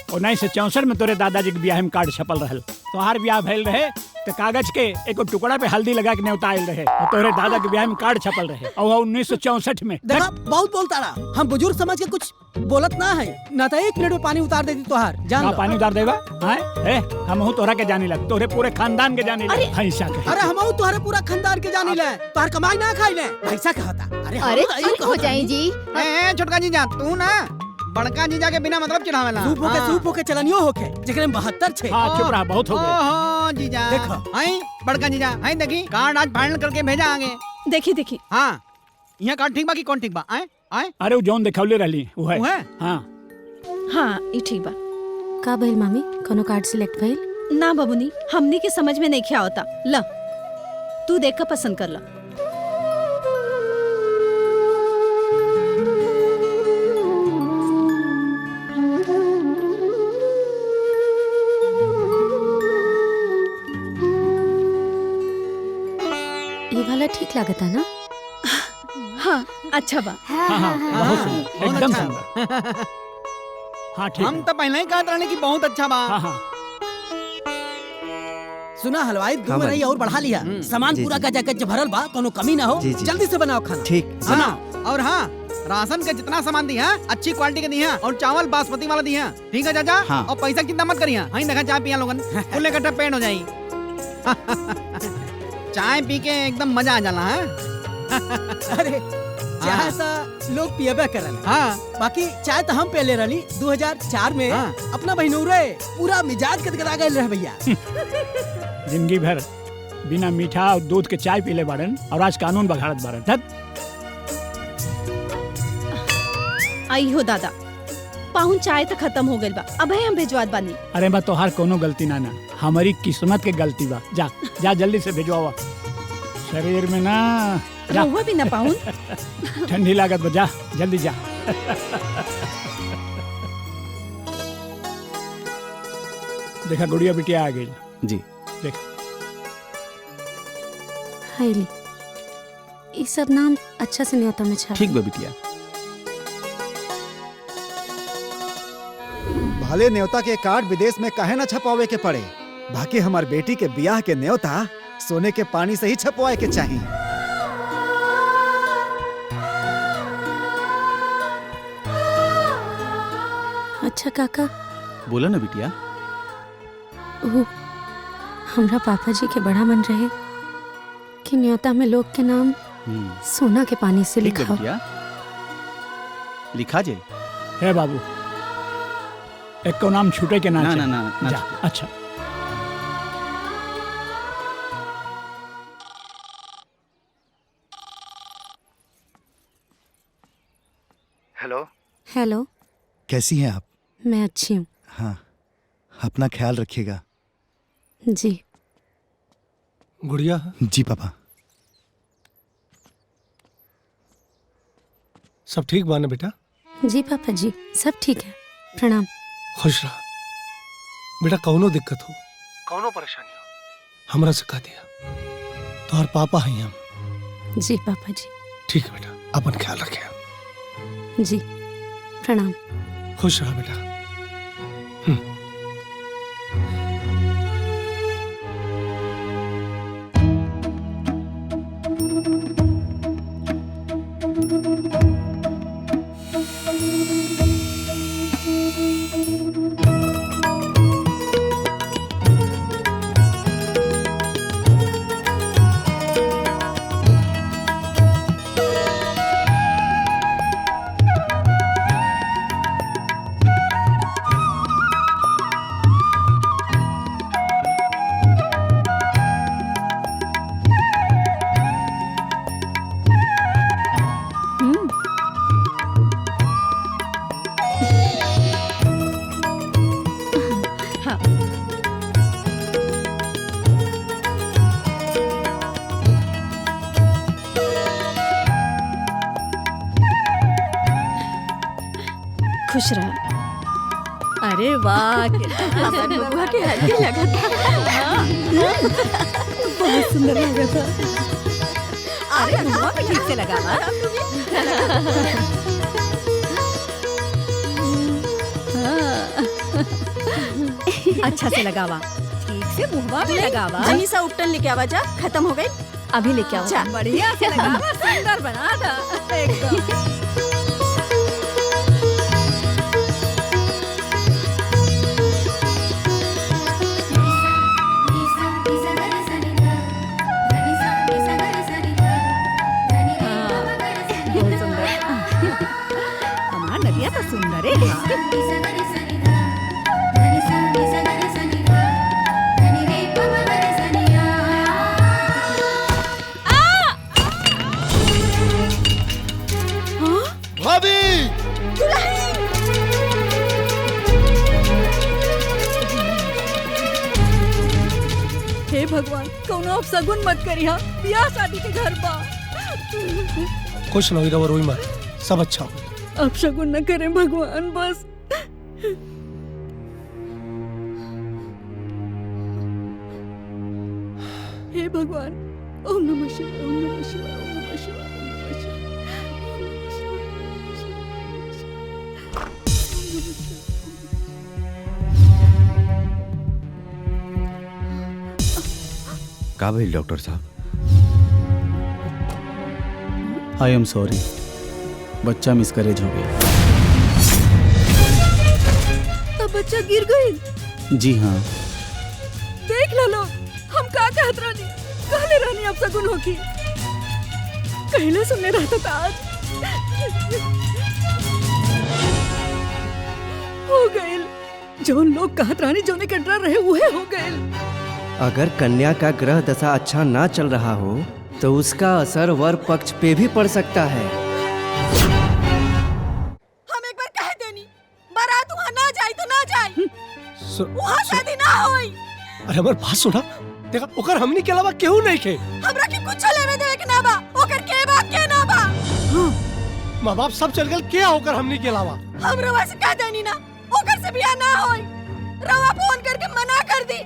1964 में तोरे दादाजी के ब्याह में कार्ड छपल रहल। तोहार ब्याह भइल रहे तो कागज के एक टुकड़ा पे हल्दी लगा के न्योता आयल रहे, और तोरे दादा के ब्याह में कार्ड छपल रहे, और 1964 में। देखा, बहुत बोलता रहा। हम बुजुर्ग समझ के कुछ बोलत ना है, ना तो 1 मिनट में पानी उतार देती तोहार। जान लो। पानी उतार देगा? हम तोहरा के जानी लग, तोरे पूरे खानदान के जानी लग। भैंसा के। अरे हम तोहरे पूरा खानदान के जानी ले, तोहर कमाई ना खाई ले, भैंसा कहता। अरे चुप हो जाए जी। ए छोटका जीजा, तू ना बड़का जीजा के बिना मतलब चिढ़ावेला। सूप होके चलनियो होके, जेकरे में 72 छे। हाँ, चुप रहा, बहुत हो गए। ओहो जीजा, देखो आई बड़का जीजा, आई देखी कार्ड आज फाइनल करके भेजा आगे। देखी देखी। हाँ, यह कार्ड ठीक बा कि कौन ठीक बा? आए आए। अरे वो जौन दिखौले रहली वो है। हाँ हाँ, ई ठीक बा। का भइल मामी, कोनो कार्ड सिलेक्ट भइल? ना बबुनी, हमनी के समझ में नहीं ख्या होता। ला, तू देख कर पसंद कर ला। ये वाला ठीक लागता ना? हाँ, अच्छा बा। बहुत सुंदर, एकदम सुंदर। हाँ ठीक। हम तो पहले ही कहते रहने की बहुत अच्छा बा। सुना हलवाई, 2 महीने और बढ़ा लिया। सामान जी, पूरा जी। का जगह भरल बा, कोनो कमी ना हो। जी, जी। जल्दी से बनाओ खाना। ठीक। हाँ, और हाँ, राशन का जितना सामान दिया अच्छी क्वालिटी के दिया, और चावल बासमती वाला दिया। ठीक है चाचा? हाँ। और पैसा की चिंता मत करिए। हाँ, देखा चाय पिया लोगन, कुल्ले कट्टा पेट हो जाई। चाय पी के एकदम मजा आ जाला। अरे चाय तो लोग पियबे करल। हाँ, बाकी चाय तो हम पहले रही 2004 में। अपना बहिनौरे पूरा मिजाज गदगदा गए रहे भैया। जिंदगी भर बिना मीठा और दूध के चाय पीले बाड़न, और आज कानून बघाड़त बाड़न। धत। आई हो दादा, पाहुन चाय तो खत्म हो गइल बा, अब हम भेजवात बानी। अरे बा तोहार कोनो गलती ना, हमारी किस्मत के गलती बा। जा जा जल्दी से भेजवावा, शरीर में ना जा। रहुआ भी ना पाहुन। ठंडी लागत बा, जा जल्दी जा। देखा गुड़िया बिटिया आ गई। जी देख। हाईली, ये सब नाम अच्छा से न्योता में छाप। ठीक बा बिटिया। भले न्योता के कार्ड विदेश में काहे न छपावे के पड़े, बाकी हमार बेटी के ब्याह के न्योता सोने के पानी से ही छपवाए के चाहिए। अच्छा काका, बोला ना बिटिया। वो हमरा पापा जी के बड़ा मन रहे कि न्योता में लोग के नाम सोना के पानी से ठीक लिखा है बिटिया, लिखा जे। है बाबू, एक को नाम छूटे के ना ना, चाहे। ना, ना, ना जा। छूटे। अच्छा। हेलो। हेलो, कैसी हैं आप? मैं अच्छी हूँ। हाँ, अपना ख्याल रखिएगा। जी। गुड़िया। जी पापा। सब ठीक बा ना बेटा? जी पापा जी, सब ठीक है। प्रणाम। खुश रहा बेटा। कौनो दिक्कत हो, कौनो परेशानी हो, हमरा से कह दिया तो पापा हैं हम। जी पापा जी। ठीक है बेटा, अपन ख्याल रखे। जी प्रणाम। खुश रहा बेटा। खुश रहा। अरे वाह, हसन बबुआ के हल्दी लगा था। बहुत सुंदर लगा था। अरे मुआ भी ठीक से लगा हुआ। अच्छा से लगा हुआ, ठीक से मुहवा भी लगा हुआ। जनी सा उपटन लेके आवा जा, खत्म हो गई, अभी लेके आओ। बढ़िया से लगा हुआ, सुंदर बना था एकदम। सुंदर भाभी। हे भगवान, कौनो अब सगुन मत करिया, बियाह शादी के घर बा। खुश न हो रोई मत, सब अच्छा हो। अब शगुन न करें भगवान, बस। हे भगवान, ओम नमः शिवाय, ओम नमः शिवाय, ओम नमः शिवाय, ओम नमः शिवाय। का भइल डॉक्टर साहब? आई एम सॉरी, बच्चा मिसकैरेज हो गया। तब बच्चा गिर गई। जी हाँ। देख लो, हम का कहत रहनी, कहले रहनी अब सगुन होगी, कहले सुनने रहता था। आज हो गए जो लोग कहत रहनी, जो ने डर रहे वह हो गए। अगर कन्या का ग्रह दशा अच्छा ना चल रहा हो तो उसका असर वर पक्ष पे भी पड़ सकता है। हम एक बार कह देनी, बारात वहाँ ना जाए तो ना जाए, वहाँ शादी ना होई। अरे हमार बात सुना, देखा ओकर हमनी के अलावा केहू नहीं के। हमरा के कुछ लेवे देवे के ना बा, ओकर के बा के ना बा। माँ बाप सब चल गए, क्या होकर हमनी के अलावा? हम रवा से कह देनी ना, ओकर से बियाह ना होई। रवा फोन करके मना कर दी।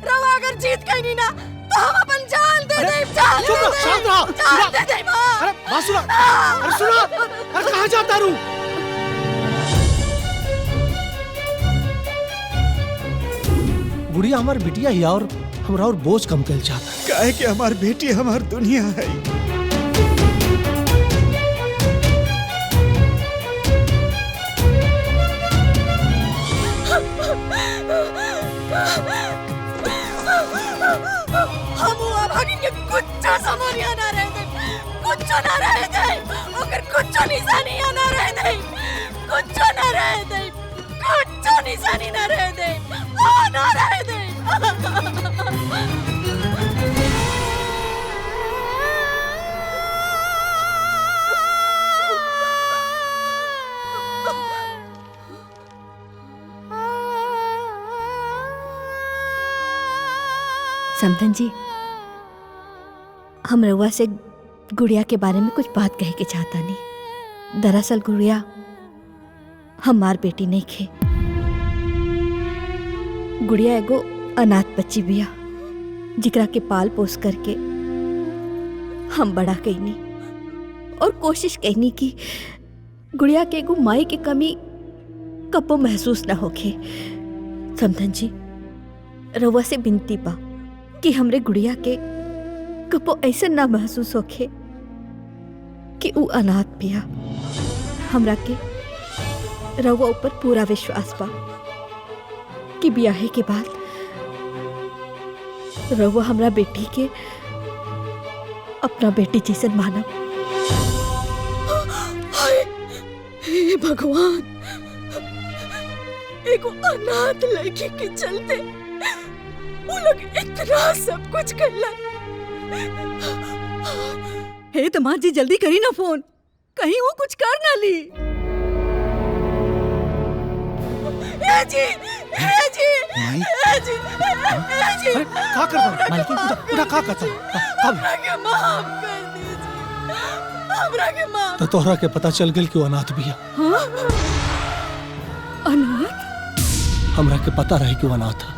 रवा अगर जीत गई नी ना तो हम अपन जान दे दे, जान दे दे, शांत रहो, जान दे दे मां। अरे बात सुना, अरे सुना, अरे कहाँ जाता रू? गुड़िया हमार बिटिया ही और हमरा और बोझ कम कर चाहता। काहे कि हमार बेटी हमार दुनिया है। हम हुआ भागिन के कुछ सामानिया ना रह दे, कुछ ना रह दे, ओकर कुछ निशानी ना रह दे, कुछ ना रह दे, कुछ निशानी ना रह दे, आ ना रह दे। समधन जी, हम रउआ से गुड़िया के बारे में कुछ बात कहे के चाहता नहीं। दरअसल गुड़िया हमार बेटी नहीं खे। गुड़िया एगो अनाथ बच्ची बिया। जिकरा के पाल पोस करके हम बड़ा कैनी और कोशिश कैनी कि गुड़िया के एगो माई की कमी कबो महसूस ना होखे। समधन जी, रउआ से बिनती बा कि हमरे गुड़िया के कबो ऐसे ना महसूस होखे कि ऊ अनाथ बिया। हमरा के रउआ ऊपर पूरा विश्वास बा कि ब्याहे के बाद रउआ हमरा बेटी के अपना बेटी जैसन मानब। हे भगवान, एगो अनाथ लड़की के चलते वो लोग इतना सब कुछ करला। हे दामाद जी, जल्दी करी ना फोन, कहीं वो कुछ कर ना ली। हे जी, हे जी, हे जी, हे जी, क्या कर रहा है मालकिन? पूरा क्या करता है? हमरा के माफ कर दीजिए, हमरा के माफ। तो तोहरा के पता चल गया कि वो अनाथ बिया। हाँ? अनाथ? हमरा के पता रहे कि वो अनाथ है,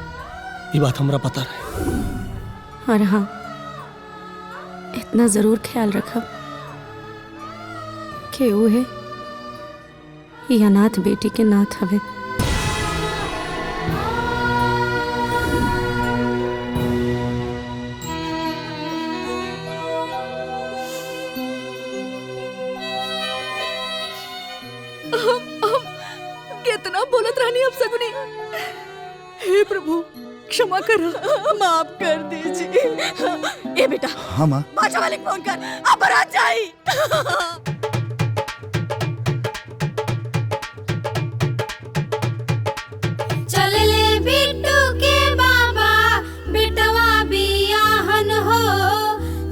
ये बात हमरा पता रहे। और हाँ, इतना जरूर ख्याल रखब कि वो है ये अनाथ बेटी के नाथ हवे। कितना बोलत रहनी अब सगुनी। हे प्रभु, क्षमा करो, माफ कर दीजिए। ए बेटा, हाँ माँ। बाजा वाले को फोन कर, अब बारात जाई। चल ले बिट्टू के बाबा, बेटवा बियाहन हो।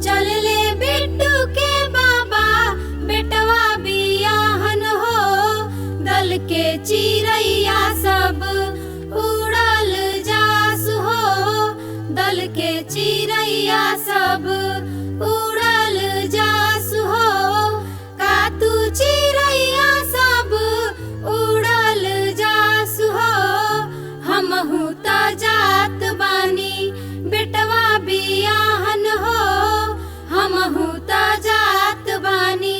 चल ले बिट्टू के बाबा, बेटवा बियाहन हो। दल के चिरैया सब उड़ल जास हो। दल के चिरैया सब उड़ल जास हो। का तू चिरैया सब उड़ल जास हो। हमहू त जात बानी, बेटवा बियाहन हो। हमहू त जात बानी।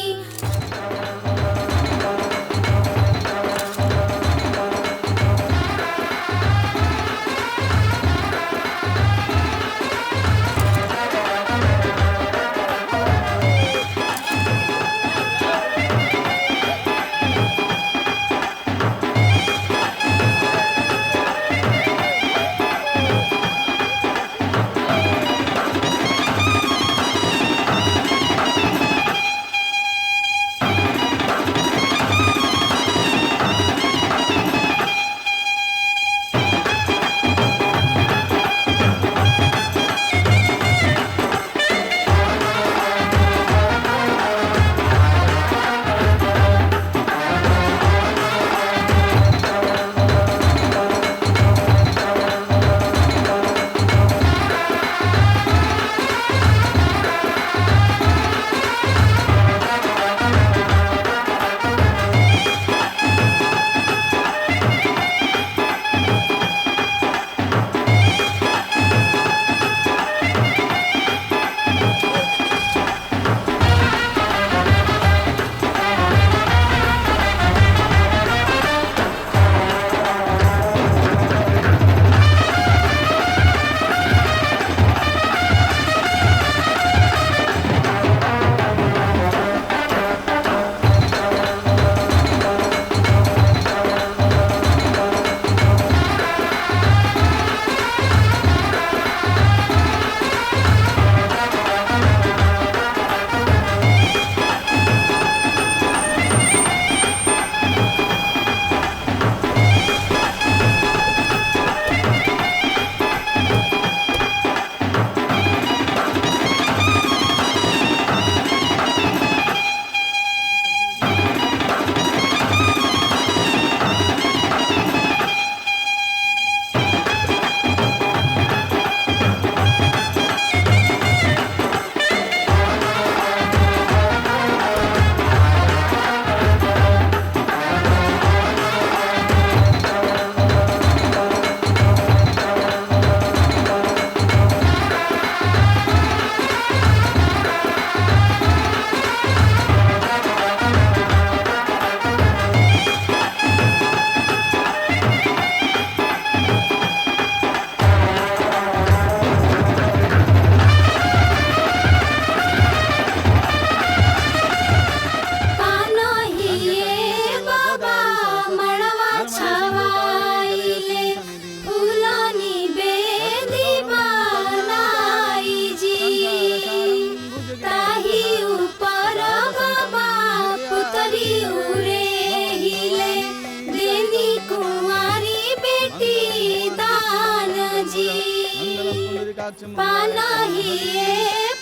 पानाहिए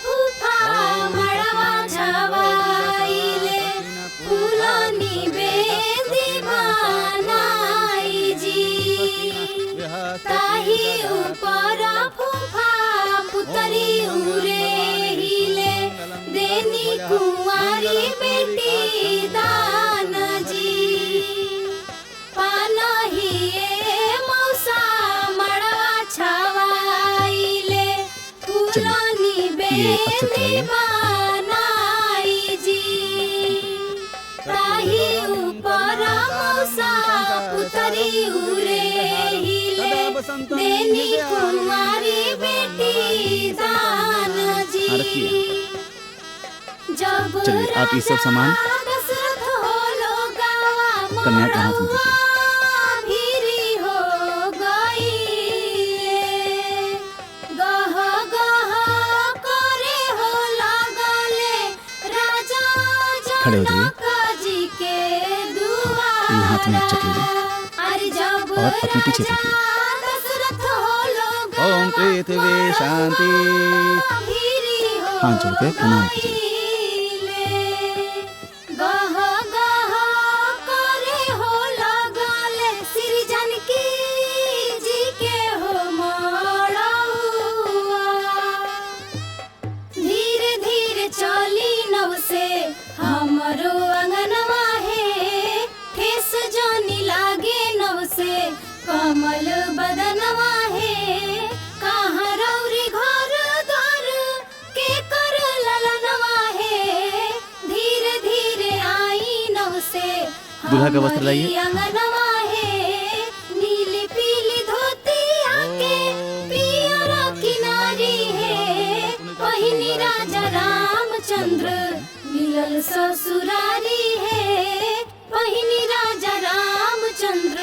फूफा मड़वा छवाइले फूलानी बेदी बनाई जी ताही ऊपर फूफा पुतरी उरे हिले देनी कुंवारी बेटी दान जी पानाहिए मौसा मड़वा छवाइले फूलानी बेदी बनाई जी ताही ऊपर मौसा पुतरी उरे हिले देनी कुंवारी बेटी दान जी जब चलिए आप ये सब सामान दशरथ होलो गावा कन्या के हाथ में दीजिए। भीरी हो गईले गह गह करे हो लागले राजा खड़े हो जाइए। जनक जी के दुआ ये हाथ में अक्षत लीजिए अरे जब और अपने पीछे देखिए। दशरथ होलो ओम पृथ्वी शांति। हाथ जोड़ के प्रणाम कीजिए। गह गह करे हो लागले श्री जानकी जी के हो मड़उआ धीरे धीरे चली नव से हमरो अंगनवा है ठेस जानी लागे नव से कमल बदनवा है कहाँ रौरी घर द्वार के कर ललनवा है धीरे धीरे आई नव से दूल्हा का वस्त्र लाइए। अंगनवा है नीली पीली धोती आके पियर किनारी है पहिनी राजा रामचंद्र मिलल ससुरारी है पहिनी राजा रामचंद्र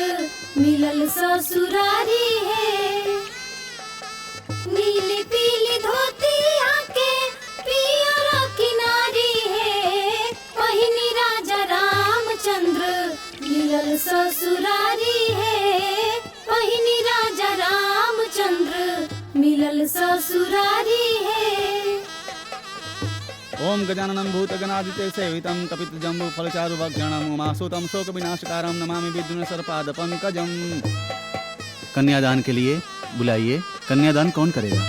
मिलल ससुरारी है नीली पीली धोती आके पियर किनारी है पहिनी राजा रामचंद्र मिलल ससुरारी है पहिनी राजा रामचंद्र मिलल ससुरारी है ओम गजाननं भूतगणादिते सेवितं कपितजम्बू फलचारुभक्षणं उमासुतं शोकविनाशकारं नमामि विद्युन्सर्पादपङ्कजं। कन्यादान के लिए बुलाइए। कन्यादान कौन करेगा?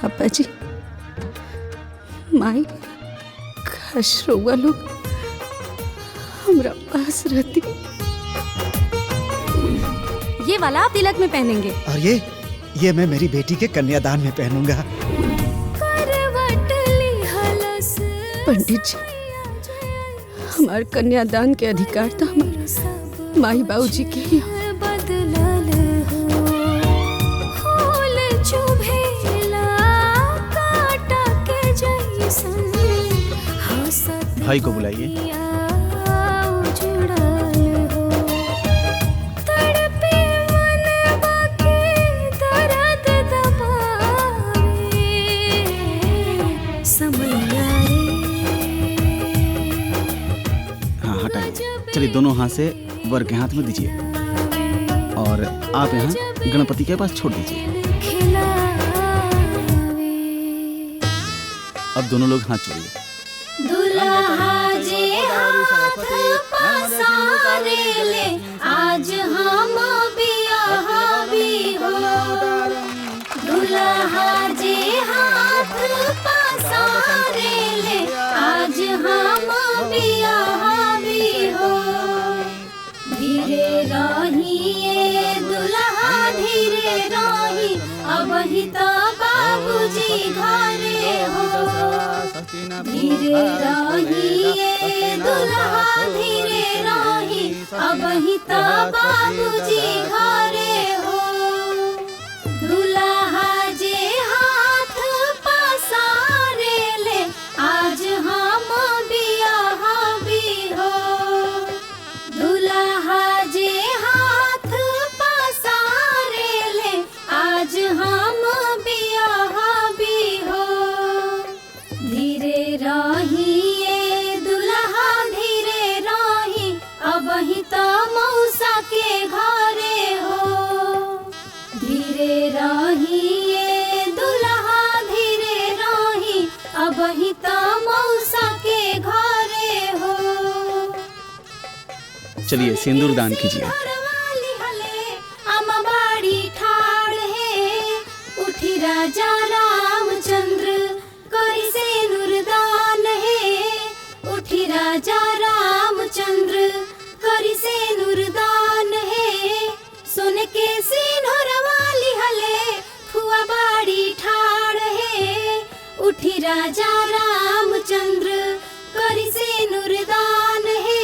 पापा जी माई काश रउआ लोग हमरा पास रहती। ये वाला आप तिलक में पहनेंगे। और ये मैं मेरी बेटी के कन्यादान में पहनूंगा। पंडित जी हमारे कन्यादान के अधिकार तो हमारे माई बाबू जी के ही हैं। भाई को बुलाइए। हाँ हटाइए। चलिए दोनों हाथ से वर के हाथ में दीजिए और आप यहाँ गणपति के पास छोड़ दीजिए। अब दोनों लोग हाथ जोड़िए। दुल्हा जे हाथ पसारे ले आज हम बियाह भी हो दुल्हा जे हाथ पसारे ले आज हम बियाह भी हो धीरे रहिए दुल्हा धीरे रही अब ही तो बाबूजी घरे हो धीरे रहिए दुल्हा धीरे रही अब ही तो बाबूजी घरे हो दुल्हा चलिए सिंदूर दान कीजिए। अमबाड़ी ठाड़ है उठी राजा रामचंद्र करी से नुरदान है उठी राजा रामचंद्र करी से नुरदान है सुन के सिंहर वाली हले फुआ बाड़ी ठाड़ है उठी राजा रामचंद्र करी से नुरदान है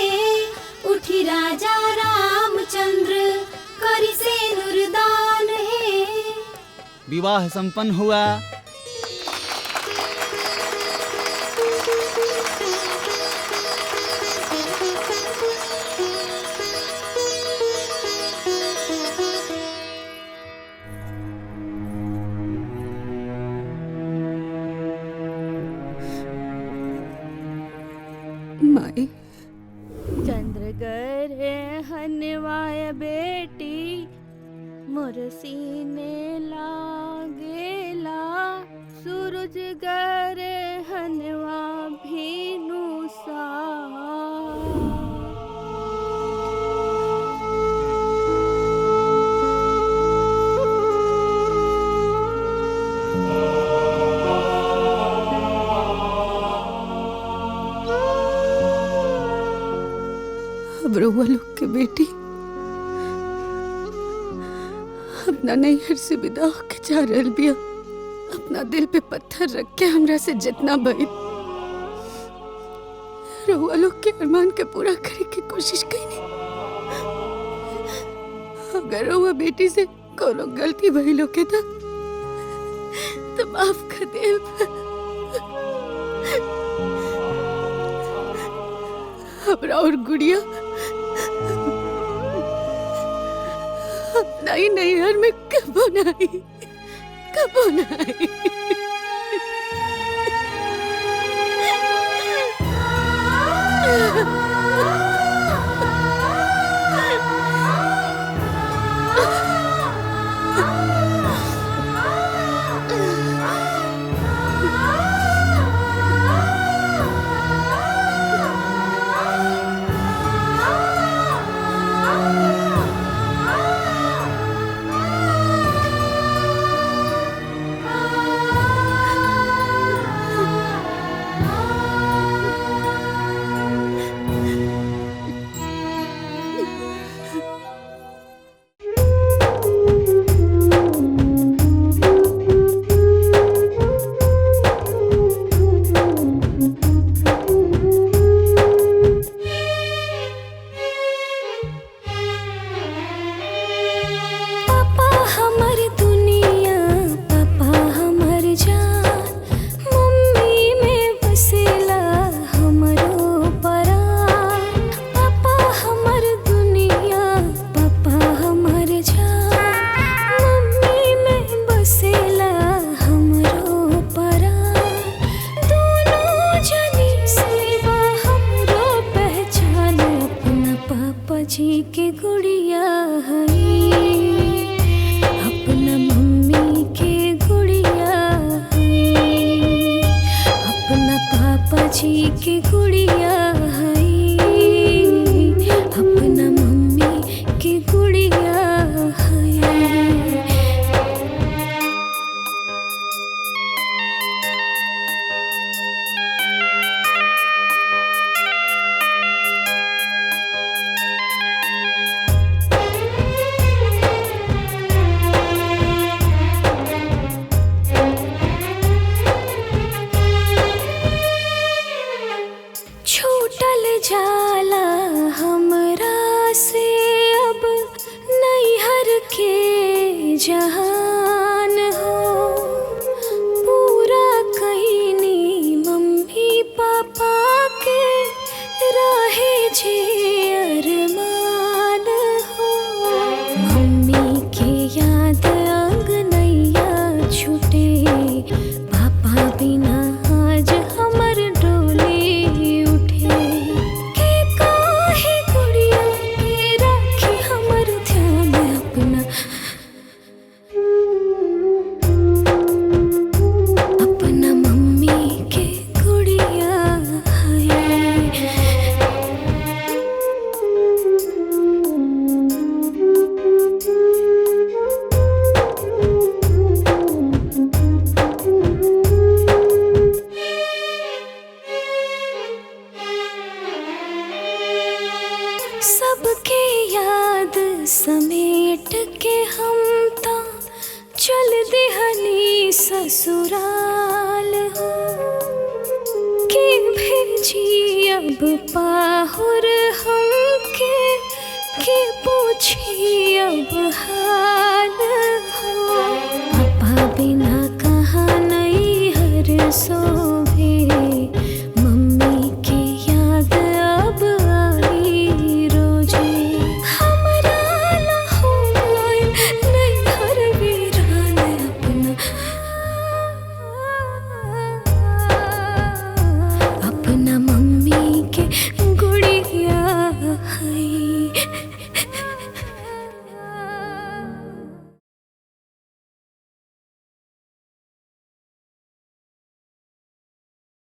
उठी राजा रामचंद्र करी से नुरदान है। विवाह संपन्न हुआ। माई चंद्र गरे हनवाय बेटी मुरसीने लागेला सूरज गरे हनवा भीनु सा अब रउआ लोग के बेटी अपना नैहर से विदा होके जा रहल बिया। अपना दिल पे पत्थर रख के हमरा से जितना भइल रउआ लोग के अरमान के पूरा करे की कोशिश कईनी। अगर रउआ बेटी से कोनो गलती भइल होके तो माफ कर देब। हमरा और गुड़िया अपना ही नैहर में कबो नहीं कबो नहीं। जी के गुड़िया हई अपना मम्मी के गुड़िया हई अपना पापा जी के गुड़िया हई अपना मम्मी के गुड़िया हई। छूटल जाला हमरा से अब नैहर के जहान हो पूरा कहीं मम्मी पापा के रहे जे अरमान हो मम्मी के याद अंगनैया छूटे पापा बिना आज हमर डोली उठे के काहे गुड़िया के राखी हमर ध्यान अपना ससुराल हो के भेजी अब पाहुर हमके के पूछी अब हाल